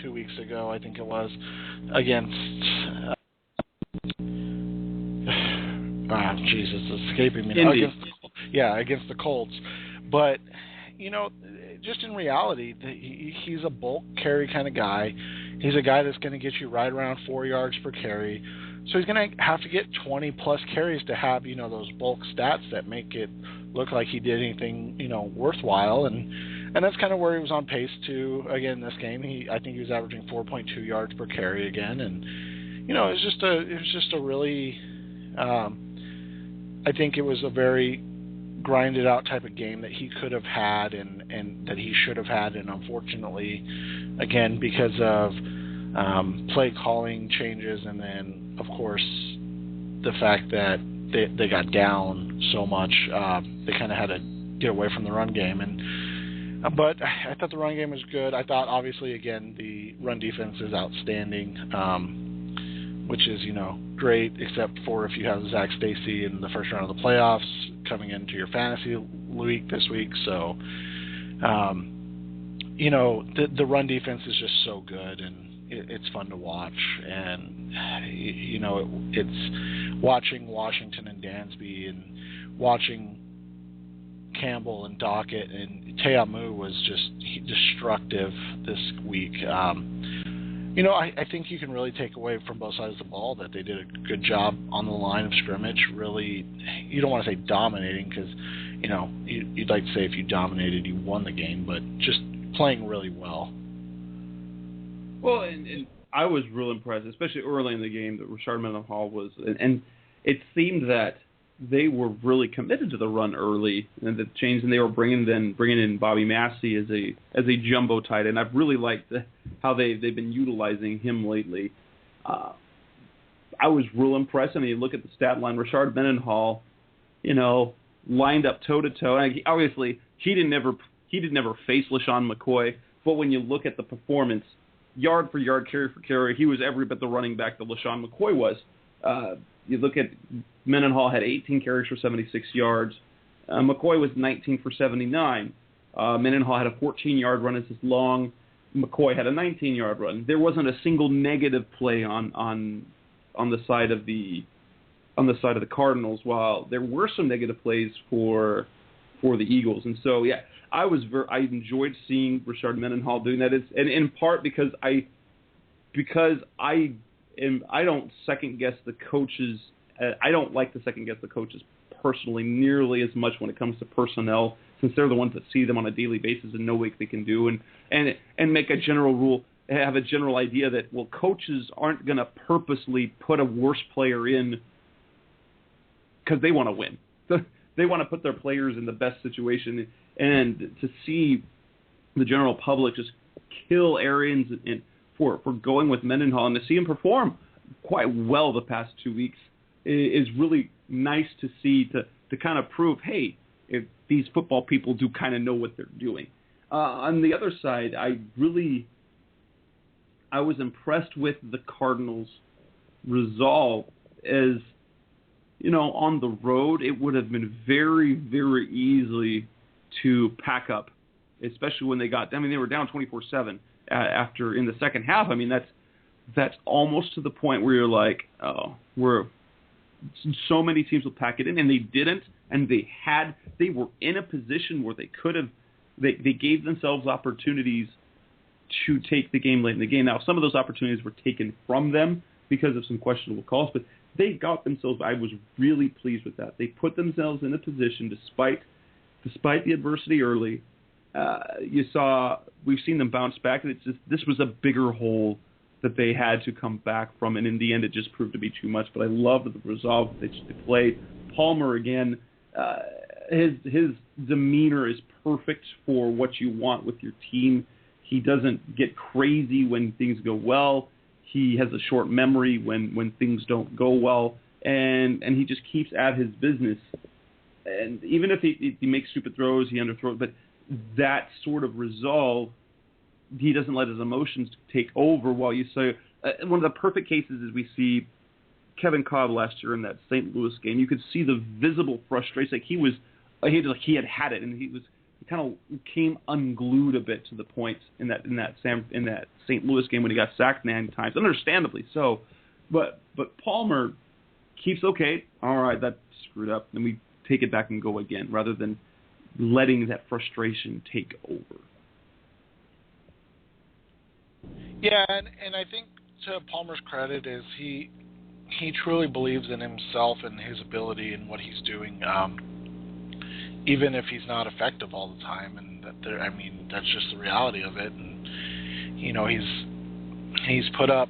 2 weeks ago, I think it was, against Jesus, it's escaping me now. Against the Colts. But just in reality, he's a bulk carry kind of guy. He's a guy that's going to get you right around 4 yards per carry. So he's going to have to get 20+ carries to have those bulk stats that make it look like he did anything worthwhile. And that's kind of where he was on pace to again this game. I think he was averaging 4.2 yards per carry again, and it was just a really I think it was a very grinded out type of game that he could have had and that he should have had, and unfortunately, again, because of play calling changes, and then of course the fact that they got down so much, they kind of had to get away from the run game. But I thought the run game was good. I thought, obviously, again, the run defense is outstanding, which is, great, except for if you have Zach Stacy in the first round of the playoffs coming into your fantasy week this week. So, the run defense is just so good, and it's fun to watch. And, it's watching Washington and Dansby and watching Campbell and Dockett, and Teamu was just destructive this week. I think you can really take away from both sides of the ball that they did a good job on the line of scrimmage. Really, you don't want to say dominating because, you'd like to say if you dominated, you won the game, but just playing really well. Well, and I was real impressed, especially early in the game, that Rashard Mendenhall was, and it seemed that they were really committed to the run early, and the change, and they were bringing in Bobby Massey as a jumbo tight end. I've really liked how they've been utilizing him lately. I was real impressed. I mean, you look at the stat line, Rashard Mendenhall, lined up toe to toe. Obviously, he didn't ever face LaShawn McCoy, but when you look at the performance, yard for yard, carry for carry, he was every bit the running back that LaShawn McCoy was. You look at Mendenhall had 18 carries for 76 yards. McCoy was 19 for 79. Mendenhall had a 14-yard run as his long. McCoy had a 19-yard run. There wasn't a single negative play on the side of the Cardinals. While there were some negative plays for for the Eagles. And so, yeah, I enjoyed seeing Rashard Mendenhall doing that. And in part because I don't second guess the coaches. I don't like to second guess the coaches personally nearly as much when it comes to personnel, since they're the ones that see them on a daily basis and know what they can do, and make a general rule, have a general idea that, well, coaches aren't going to purposely put a worse player in because they want to win. They want to put their players in the best situation, and to see the general public just kill Arians for going with Mendenhall, and to see him perform quite well the past 2 weeks is really nice to see, to kind of prove, hey, if these football people do kind of know what they're doing. On the other side, I was impressed with the Cardinals' resolve. As you know, on the road, it would have been very, very easy to pack up, especially when they were down 24-7 after in the second half. I mean, that's almost to the point where you're like, oh, so many teams will pack it in, and they didn't, and they were in a position where they could have, they gave themselves opportunities to take the game late in the game. Now, some of those opportunities were taken from them because of some questionable calls, but they got themselves, I was really pleased with that. They put themselves in a position despite the adversity early. We've seen them bounce back, and this was a bigger hole that they had to come back from, and in the end it just proved to be too much. But I love the resolve that they played. Palmer, again, his demeanor is perfect for what you want with your team. He doesn't get crazy when things go well. He has a short memory when things don't go well, and he just keeps at his business. And even if he makes stupid throws, he underthrows, but that sort of resolve, he doesn't let his emotions take over. While you say one of the perfect cases is we see Kevin Cobb last year in that St. Louis game. You could see the visible frustration. Like he had it, and he kind of came unglued a bit to the point in that St. Louis game when he got sacked 9 times, understandably so. But Palmer keeps, okay, all right, that screwed up, and we take it back and go again, rather than letting that frustration take over. Yeah, and I think to Palmer's credit is he truly believes in himself and his ability and what he's doing, even if he's not effective all the time. And that's just the reality of it. And you know, he's put up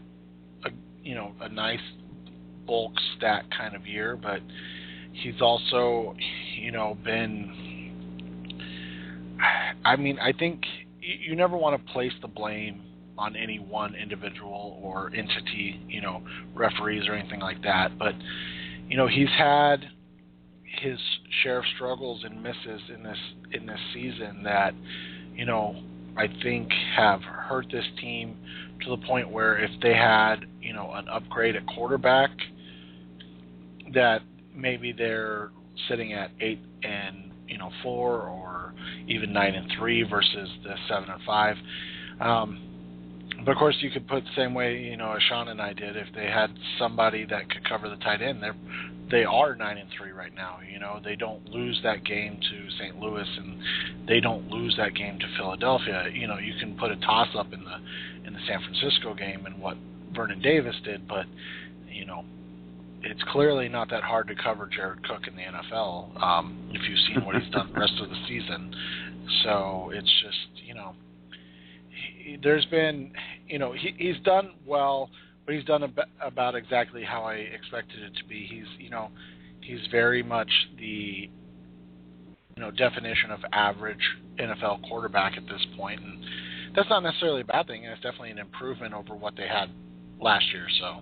a nice bulk stat kind of year, but he's also been. I think you never want to place the blame on any one individual or entity, referees or anything like that. But, he's had his share of struggles and misses in this season that, I think have hurt this team to the point where if they had, an upgrade at quarterback, that maybe they're sitting at 8-4 or even 9-3 versus the 7-5. But of course, you could put the same way, as Sean and I did. If they had somebody that could cover the tight end, they are 9-3 right now. They don't lose that game to St. Louis, and they don't lose that game to Philadelphia. You can put a toss up in the San Francisco game and what Vernon Davis did, but it's clearly not that hard to cover Jared Cook in the NFL if you've seen what he's done the rest of the season. So it's just there's been, he's done well, but he's done about exactly how I expected it to be. He's very much the, definition of average NFL quarterback at this point, and that's not necessarily a bad thing. It's definitely an improvement over what they had last year. So.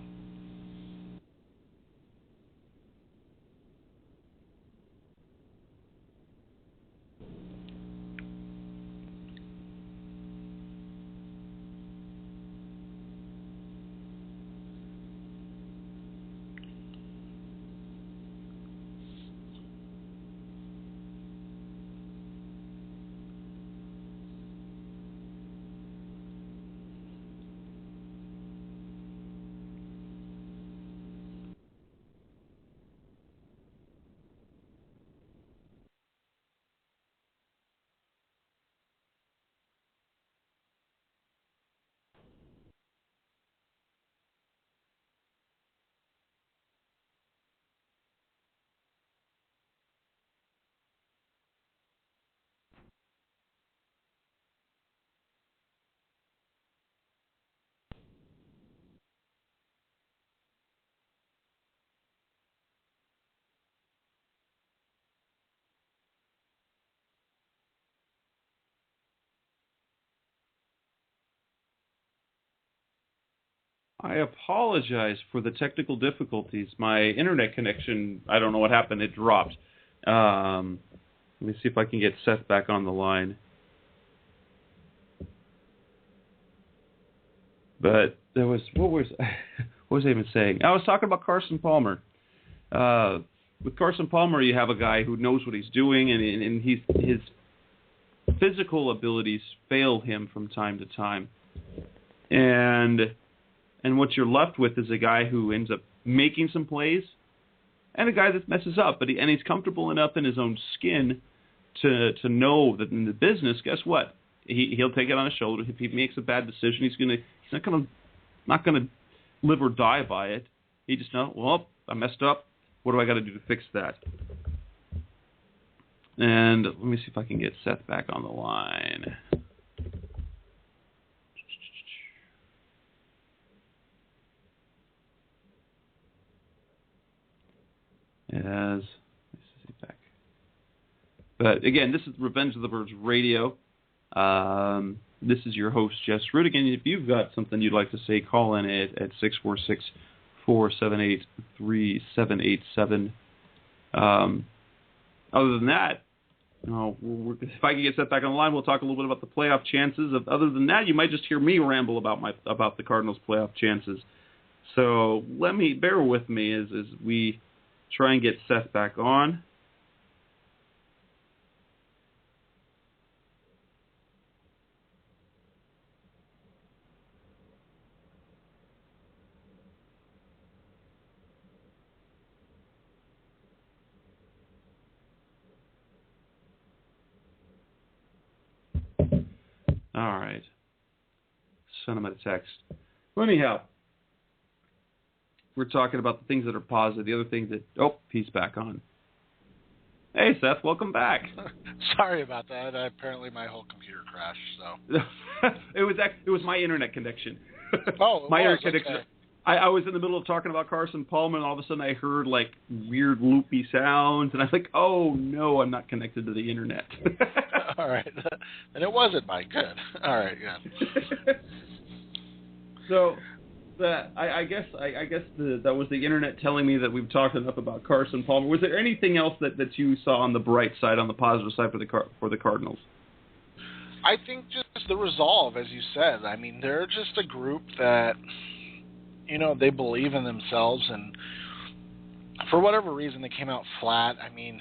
I apologize for the technical difficulties. My internet connection, I don't know what happened. It dropped. Let me see if I can get Seth back on the line. But there was, what was I even saying? I was talking about Carson Palmer. With Carson Palmer, you have a guy who knows what he's doing, and his physical abilities fail him from time to time. And what you're left with is a guy who ends up making some plays, and a guy that messes up. But he's comfortable enough in his own skin to know that in the business, guess what? He'll take it on his shoulder. If he makes a bad decision, he's not gonna live or die by it. He just knows, well, I messed up. What do I got to do to fix that? And let me see if I can get Seth back on the line. Let's see back. But again, this is Revenge of the Birds Radio. This is your host, Jess Root. Again, if you've got something you'd like to say, call in at 646-478-3787. Other than that, if I can get Seth back on the line, we'll talk a little bit about the playoff chances. Other than that, you might just hear me ramble about the Cardinals' playoff chances. So bear with me as we try and get Seth back on. All right. Send him a text. Well, anyhow, we're talking about the things that are positive. The other things that... Oh, he's back on. Hey, Seth, welcome back. Sorry about that. Apparently my whole computer crashed, so... It was my internet connection. Oh, my internet connection. Okay. I was in the middle of talking about Carson Palmer, and all of a sudden I heard, like, weird loopy sounds, and I was like, oh, no, I'm not connected to the internet. All right. And it wasn't mine. Good. All right, yeah. So, I guess that was the internet telling me that we've talked enough about Carson Palmer. Was there anything else that you saw on the bright side, on the positive side for the Cardinals? I think just the resolve, as you said. I mean, they're just a group that, they believe in themselves, and for whatever reason, they came out flat. I mean,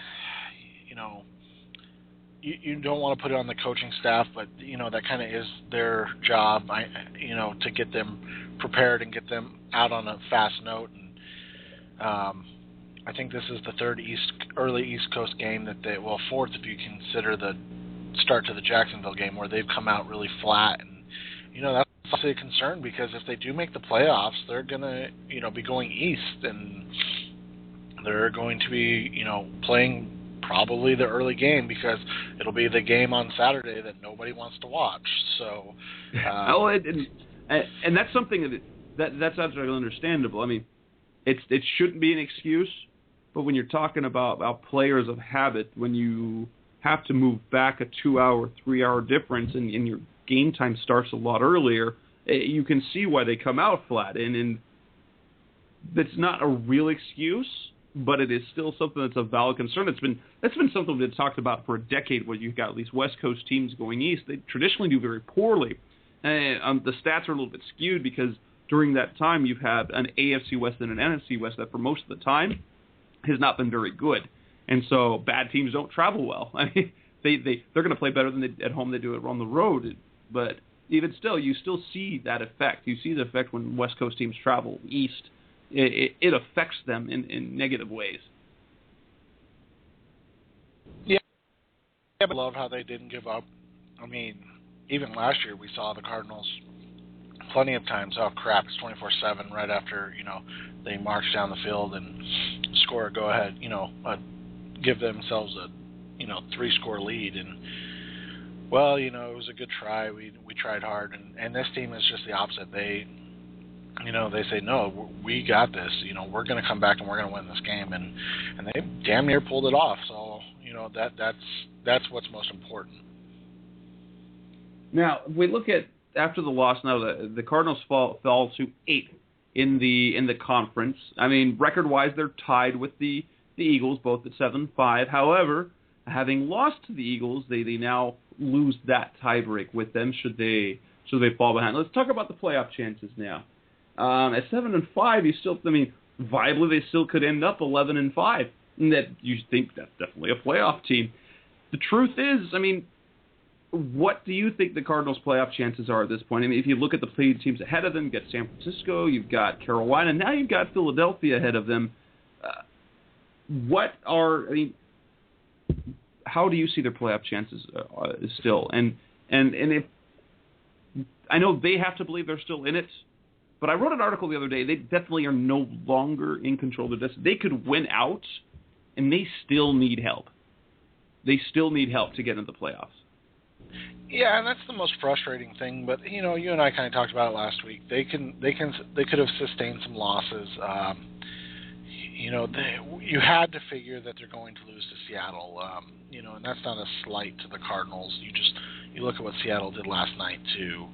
you don't want to put it on the coaching staff, but, that kind of is their job, to get them prepared and get them out on a fast note. And I think this is the third early East Coast game fourth if you consider the start to the Jacksonville game, where they've come out really flat. And, that's obviously a concern, because if they do make the playoffs, they're going to, be going east, and they're going to be, playing probably the early game, because it'll be the game on Saturday that nobody wants to watch. So, and that's something that's absolutely understandable. I mean, it shouldn't be an excuse, but when you're talking about players of habit, when you have to move back a 2-hour, 3-hour difference, and your game time starts a lot earlier, you can see why they come out flat. And that's not a real excuse, but it is still something that's a valid concern. That's been something we've talked about for a decade, where you've got these West Coast teams going east. They traditionally do very poorly. And the stats are a little bit skewed, because during that time you've had an AFC West and an NFC West that for most of the time has not been very good. And so bad teams don't travel well. I mean, they're going to play better than at home they do it on the road. But even still, you still see that effect. You see the effect when West Coast teams travel east. It affects them in negative ways. Yeah, I love how they didn't give up. I mean, even last year we saw the Cardinals plenty of times, oh crap, it's 24/7 right after, they march down the field and score a go-ahead, give themselves a, 3-score lead. And, well, it was a good try. We tried hard. And this team is just the opposite. They say, no, we got this. We're going to come back and we're going to win this game. And they damn near pulled it off. So, that's what's most important. Now, if we look at after the loss, now the Cardinals fell to 8th in the conference. I mean, record-wise, they're tied with the Eagles, both at 7-5. However, having lost to the Eagles, they now lose that tiebreak with them should they fall behind. Let's talk about the playoff chances now. At 7-5, you still, I mean, viably they still could end up 11-5. And that you think that's definitely a playoff team. The truth is, I mean, what do you think the Cardinals' playoff chances are at this point? I mean, if you look at the teams ahead of them, you've got San Francisco, you've got Carolina, now you've got Philadelphia ahead of them. How do you see their playoff chances still? And if I know they have to believe they're still in it, but I wrote an article the other day. They definitely are no longer in control of this. They could win out, and they still need help. They still need help to get into the playoffs. Yeah, and that's the most frustrating thing. But you and I kind of talked about it last week. They could have sustained some losses. You had to figure that they're going to lose to Seattle. And that's not a slight to the Cardinals. You look at what Seattle did last night to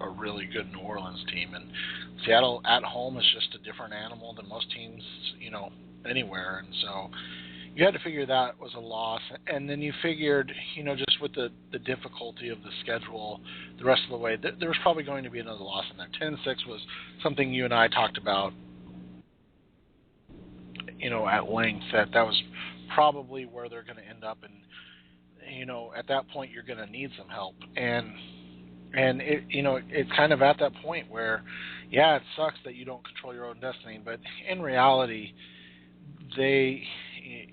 a really good New Orleans team, and Seattle at home is just a different animal than most teams anywhere, and so you had to figure that was a loss. And then you figured, just with the difficulty of the schedule the rest of the way, there was probably going to be another loss in there. 10-6 was something you and I talked about, at length, that was probably where they're going to end up. And, at that point, you're going to need some help. And it's kind of at that point where, yeah, it sucks that you don't control your own destiny, but in reality, they,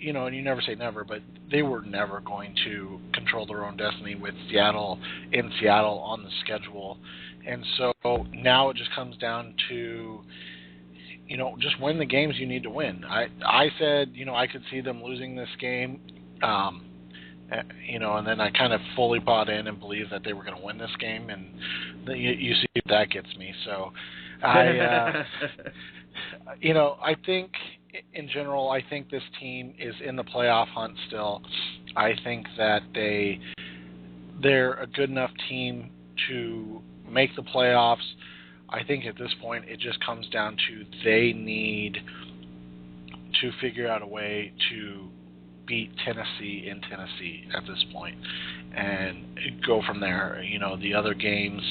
and you never say never, but they were never going to control their own destiny with Seattle on the schedule. And so now it just comes down to, just win the games you need to win. I said, I could see them losing this game, and then I kind of fully bought in and believed that they were going to win this game, and you see if that gets me. So I think in general, I think this team is in the playoff hunt still. I think that they're a good enough team to make the playoffs. I think at this point it just comes down to they need to figure out a way to beat Tennessee in Tennessee at this point and go from there. The other games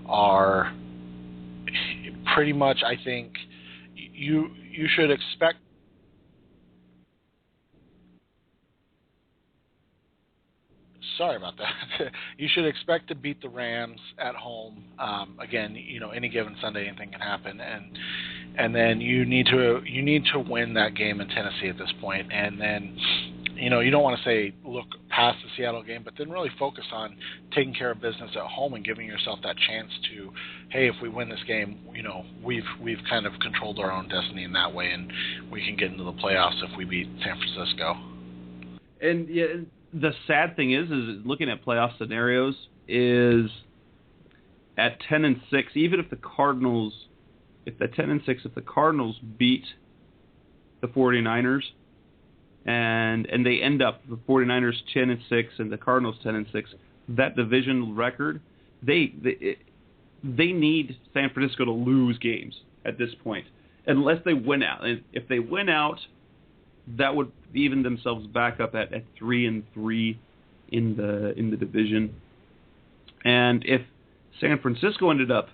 are pretty much, I think, you should expect. Sorry about that. You should expect to beat the Rams at home. Again, any given Sunday, anything can happen, and then you need to win that game in Tennessee at this point. And then, you don't want to say look past the Seattle game, but then really focus on taking care of business at home and giving yourself that chance to, hey, if we win this game, we've kind of controlled our own destiny in that way, and we can get into the playoffs if we beat San Francisco. And yeah. The sad thing is looking at playoff scenarios is at 10-6, even if the Cardinals beat the 49ers and they end up the 49ers 10-6 and the Cardinals 10-6, that division record, they need San Francisco to lose games at this point unless they win out. And if they win out, that would even themselves back up at 3-3 in the division. And if San Francisco ended up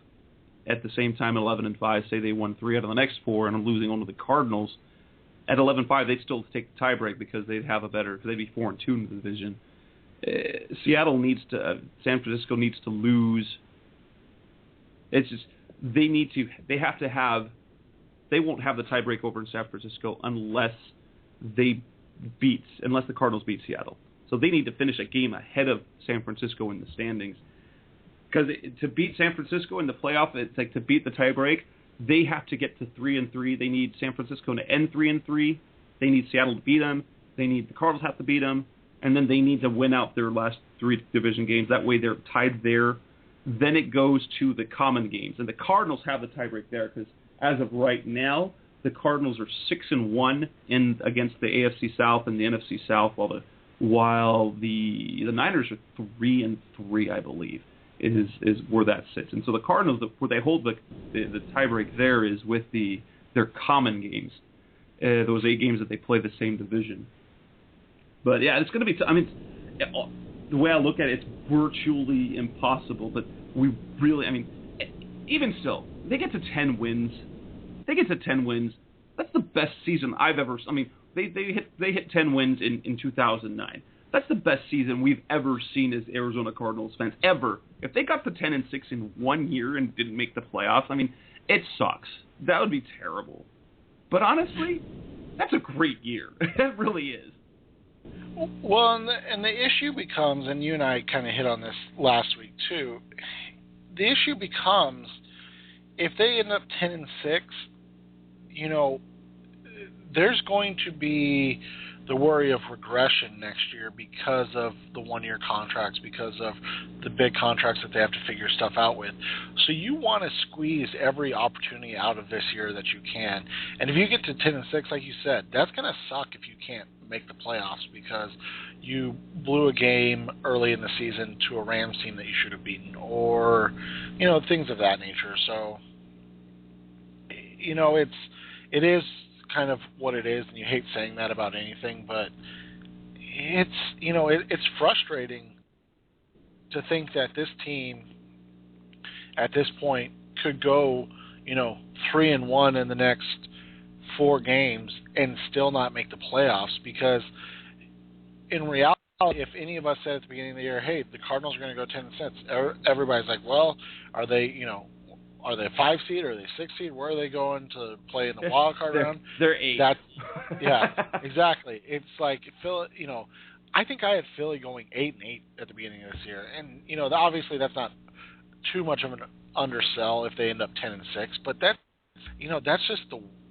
at the same time at 11-5, say they won 3 out of the next 4 and are losing only the Cardinals, at 11-5 they'd still take the tiebreak because they'd be 4-2 in the division. San Francisco needs to lose. It's just they won't have the tiebreak over in San Francisco unless the Cardinals beat Seattle. So they need to finish a game ahead of San Francisco in the standings. Because to beat San Francisco in the playoff, it's like to beat the tiebreak, they have to get to 3-3. They need San Francisco to end 3-3. They need Seattle to beat them. The Cardinals have to beat them. And then they need to win out their last 3 division games. That way they're tied there. Then it goes to the common games. And the Cardinals have the tiebreak there because as of right now, the Cardinals are 6-1 against the AFC South and the NFC South, while the Niners are 3-3, I believe. is where that sits. And so the Cardinals, where they hold the tiebreak there is with their common games, those 8 games that they play the same division. But yeah, it's going to be. The way I look at it, it's virtually impossible. But we really, even still, they get to 10 wins. That's the best season I've ever. They hit 10 wins in 2009. That's the best season we've ever seen as Arizona Cardinals fans ever. If they got to 10-6 in 1 year and didn't make the playoffs, it sucks. That would be terrible. But honestly, that's a great year. It really is. Well, and the issue becomes, and you and I kind of hit on this last week too. The issue becomes if they end up 10-6, there's going to be the worry of regression next year because of the 1-year contracts, because of the big contracts that they have to figure stuff out with. So you want to squeeze every opportunity out of this year that you can. And if you get to 10-6, like you said, that's going to suck if you can't make the playoffs because you blew a game early in the season to a Rams team that you should have beaten, or things of that nature. So it is kind of what it is, and you hate saying that about anything, but it's frustrating to think that this team at this point could go 3-1 in the next 4 games and still not make the playoffs, because in reality, if any of us said at the beginning of the year, hey, the Cardinals are going to go 10-6, everybody's like, well, are they a 5 seed? Are they 6 seed? Where are they going to play in the wild card round? They're 8. Yeah, exactly. It's like Philly. I think I had Philly going 8-8 at the beginning of this year, and obviously that's not too much of an undersell if they end up 10-6. But that's just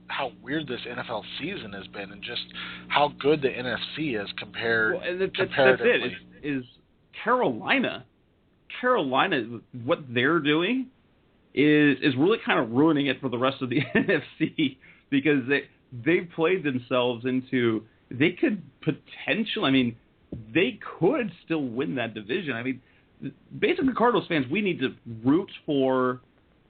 how weird this NFL season has been, and just how good the NFC is comparatively. That's it. Is Carolina, what they're doing is really kind of ruining it for the rest of the NFC, because they've played themselves into, they could potentially, they could still win that division. Basically, Cardinals fans, we need to root for,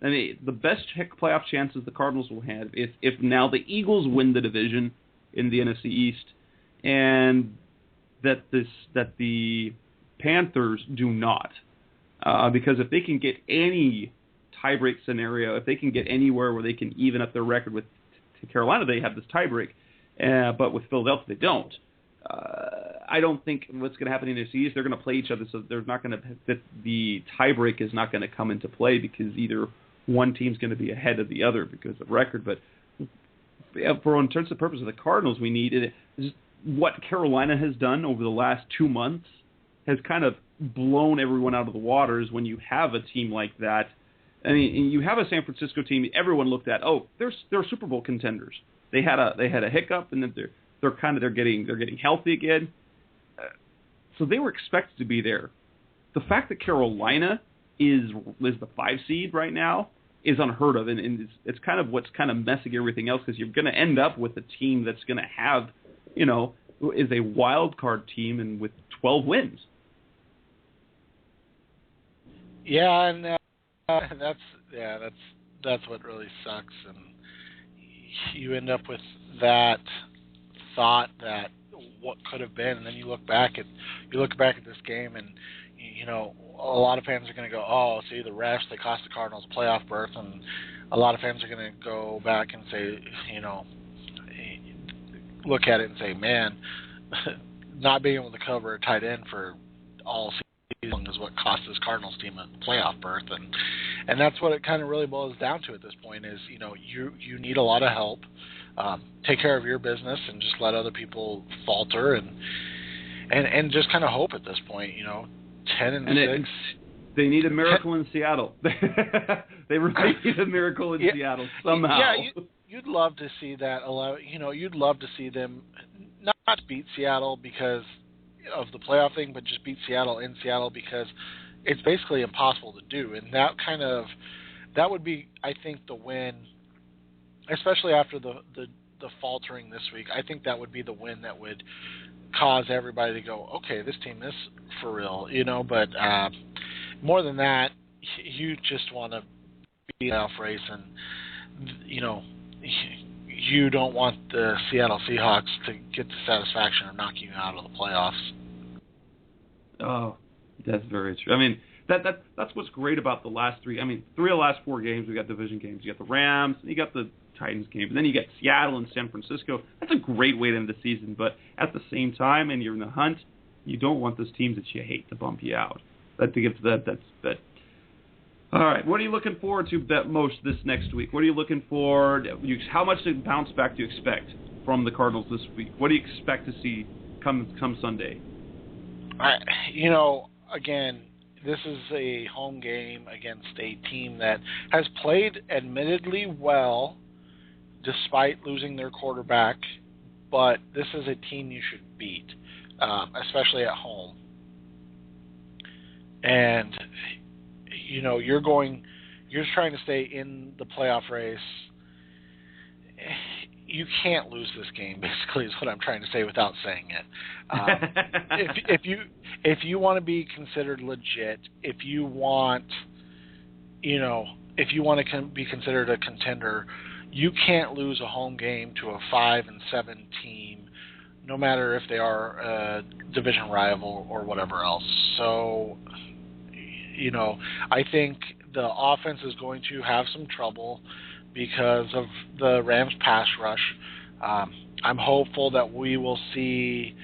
the best playoff chances the Cardinals will have if now the Eagles win the division in the NFC East, and that the Panthers do not, because if they can get any tiebreak scenario, if they can get anywhere where they can even up their record with Carolina, they have this tiebreak, but with Philadelphia they don't. I don't think what's going to happen in the NFC is they're going to play each other, so there's not going to, the tiebreak is not going to come into play, because either one team's going to be ahead of the other because of record. But for in terms of purpose of the Cardinals, we need it. What Carolina has done over the last 2 months has kind of blown everyone out of the waters. When you have a team like that, you have a San Francisco team everyone looked at. Oh, they're Super Bowl contenders. They had a hiccup, and then they're getting healthy again. So they were expected to be there. The fact that Carolina is the 5 seed right now is unheard of, and it's kind of what's kind of messing everything else, because you're going to end up with a team that's going to have, is a wild card team and with 12 wins. Yeah, and that's what really sucks, and you end up with that thought that what could have been, and then you look back at this game, and a lot of fans are going to go, oh, see, the refs, they cost the Cardinals a playoff berth, and a lot of fans are going to go back and say, look at it and say, man, not being able to cover a tight end for all season is what cost this Cardinals team a playoff berth, and that's what it kind of really boils down to at this point is, you need a lot of help. Take care of your business and just let other people falter and just kind of hope at this point, 10-6. They need a miracle in Seattle. They really need a miracle in Seattle somehow. Yeah, you'd love to see that. You'd love to see them not beat Seattle because of the playoff thing, but just beat Seattle in Seattle, because it's basically impossible to do. And that would be, I think, the win. Especially after the faltering this week, I think that would be the win that would cause everybody to go, okay, this team is for real, But more than that, you just want to be in the playoff race, and you don't want the Seattle Seahawks to get the satisfaction of knocking you out of the playoffs. Oh, that's very true. I mean, that's what's great about the last three. I mean, 3 of the last 4 games we got division games. You got the Rams, and you got the Titans game, and then you get Seattle and San Francisco. That's a great way to end the season. But at the same time, and you're in the hunt, you don't want those teams that you hate to bump you out. That's all right. What are you looking forward to most this next week? What are you looking for? How much bounce back do you expect from the Cardinals this week? What do you expect to see come Sunday? Again, this is a home game against a team that has played admittedly well despite losing their quarterback, but this is a team you should beat, especially at home. And you're trying to stay in the playoff race. You can't lose this game, basically, is what I'm trying to say without saying it. If you want to be considered legit, if you want to be considered a contender, you can't lose a home game to a 5-7 team, no matter if they are a division rival or whatever else. So, I think the offense is going to have some trouble because of the Rams' pass rush. I'm hopeful that we will see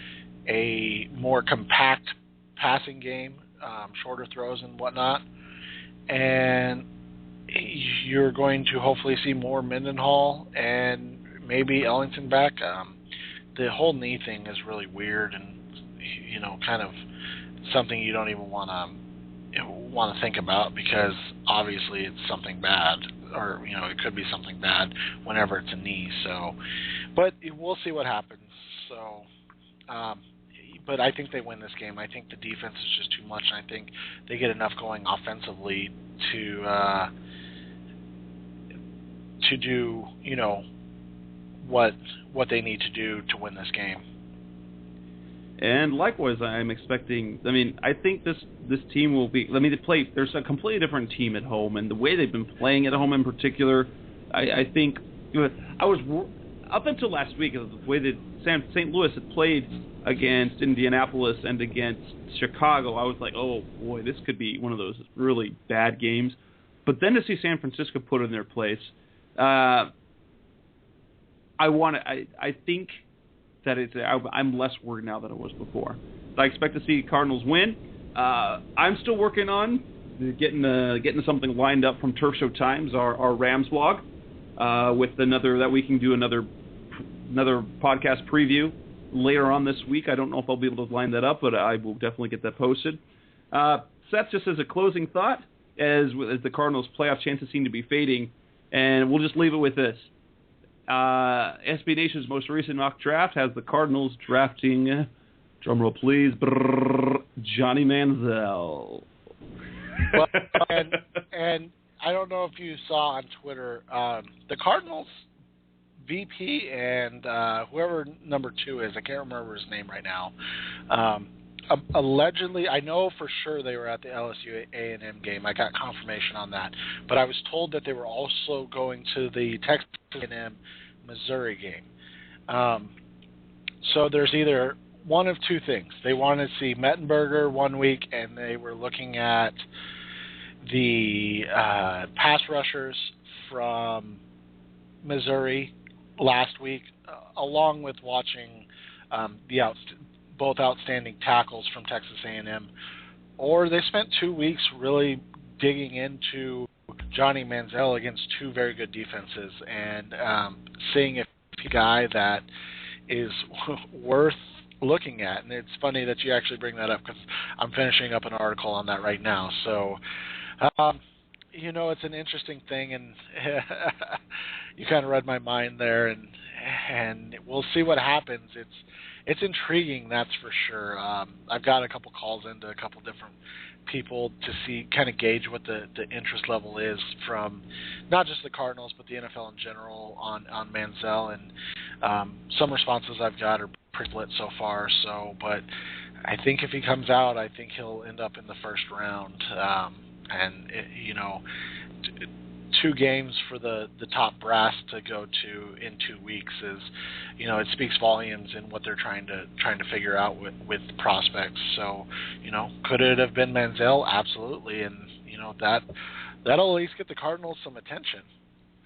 a more compact passing game, shorter throws and whatnot. And you're going to hopefully see more Mendenhall and maybe Ellington back. The whole knee thing is really weird and, kind of something you don't even want to think about, because obviously it's something bad, or it could be something bad whenever it's a knee. So, but we'll see what happens. So, but I think they win this game. I think the defense is just too much, and I think they get enough going offensively to do what they need to do to win this game. And likewise, I'm expecting. I mean, I think this team will be. There's a completely different team at home, and the way they've been playing at home in particular, I think. I was up until last week, the way that St. Louis had played against Indianapolis and against Chicago. I was like, oh boy, this could be one of those really bad games. But then to see San Francisco put in their place, I think that I'm less worried now than I was before. I expect to see Cardinals win. I'm still working on getting something lined up from Turf Show Times, our Rams blog, with that we can do another podcast preview later on this week. I don't know if I'll be able to line that up, but I will definitely get that posted. Seth, just as a closing thought, as the Cardinals' playoff chances seem to be fading, and we'll just leave it with this. SB Nation's most recent mock draft has the Cardinals drafting, drumroll please, Johnny Manziel. Well, and I don't know if you saw on Twitter, the Cardinals VP and whoever number 2 is, I can't remember his name right now, allegedly, I know for sure they were at the LSU A&M game. I got confirmation on that. But I was told that they were also going to the Texas A&M Missouri game. So there's either one of two things. They wanted to see Mettenberger one week, and they were looking at the pass rushers from Missouri last week, along with watching both outstanding tackles from Texas A&M, or they spent 2 weeks really digging into Johnny Manziel against 2 very good defenses and seeing if he's a guy that is worth looking at. And it's funny that you actually bring that up, because I'm finishing up an article on that right now. So, it's an interesting thing, and you kind of read my mind there, and we'll see what happens. It's intriguing, that's for sure. I've got a couple calls into a couple different people to see, kind of gauge what the interest level is from not just the Cardinals, but the NFL in general on Manziel. And some responses I've got are pretty lit so far. So, but I think if he comes out, I think he'll end up in the first round. Two games for the top brass to go to in 2 weeks is, it speaks volumes in what they're trying to figure out with prospects. So, could it have been Manziel? Absolutely, and that'll at least get the Cardinals some attention.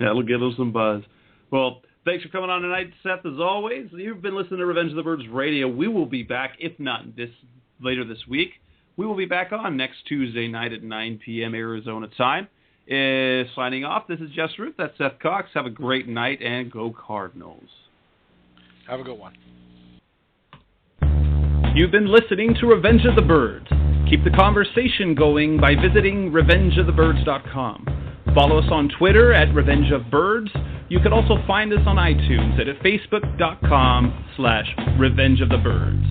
Yeah, it'll give them some buzz. Well, thanks for coming on tonight, Seth. As always, you've been listening to Revenge of the Birds Radio. We will be back, if not later this week. We will be back on next Tuesday night at 9 p.m. Arizona time. Signing off, this is Jess Ruth. That's Seth Cox. Have a great night, and go Cardinals. Have a good one. You've been listening to Revenge of the Birds. Keep the conversation going by visiting revengeofthebirds.com. Follow us on Twitter at Revenge of Birds. You can also find us on iTunes at facebook.com/Revenge of the Birds.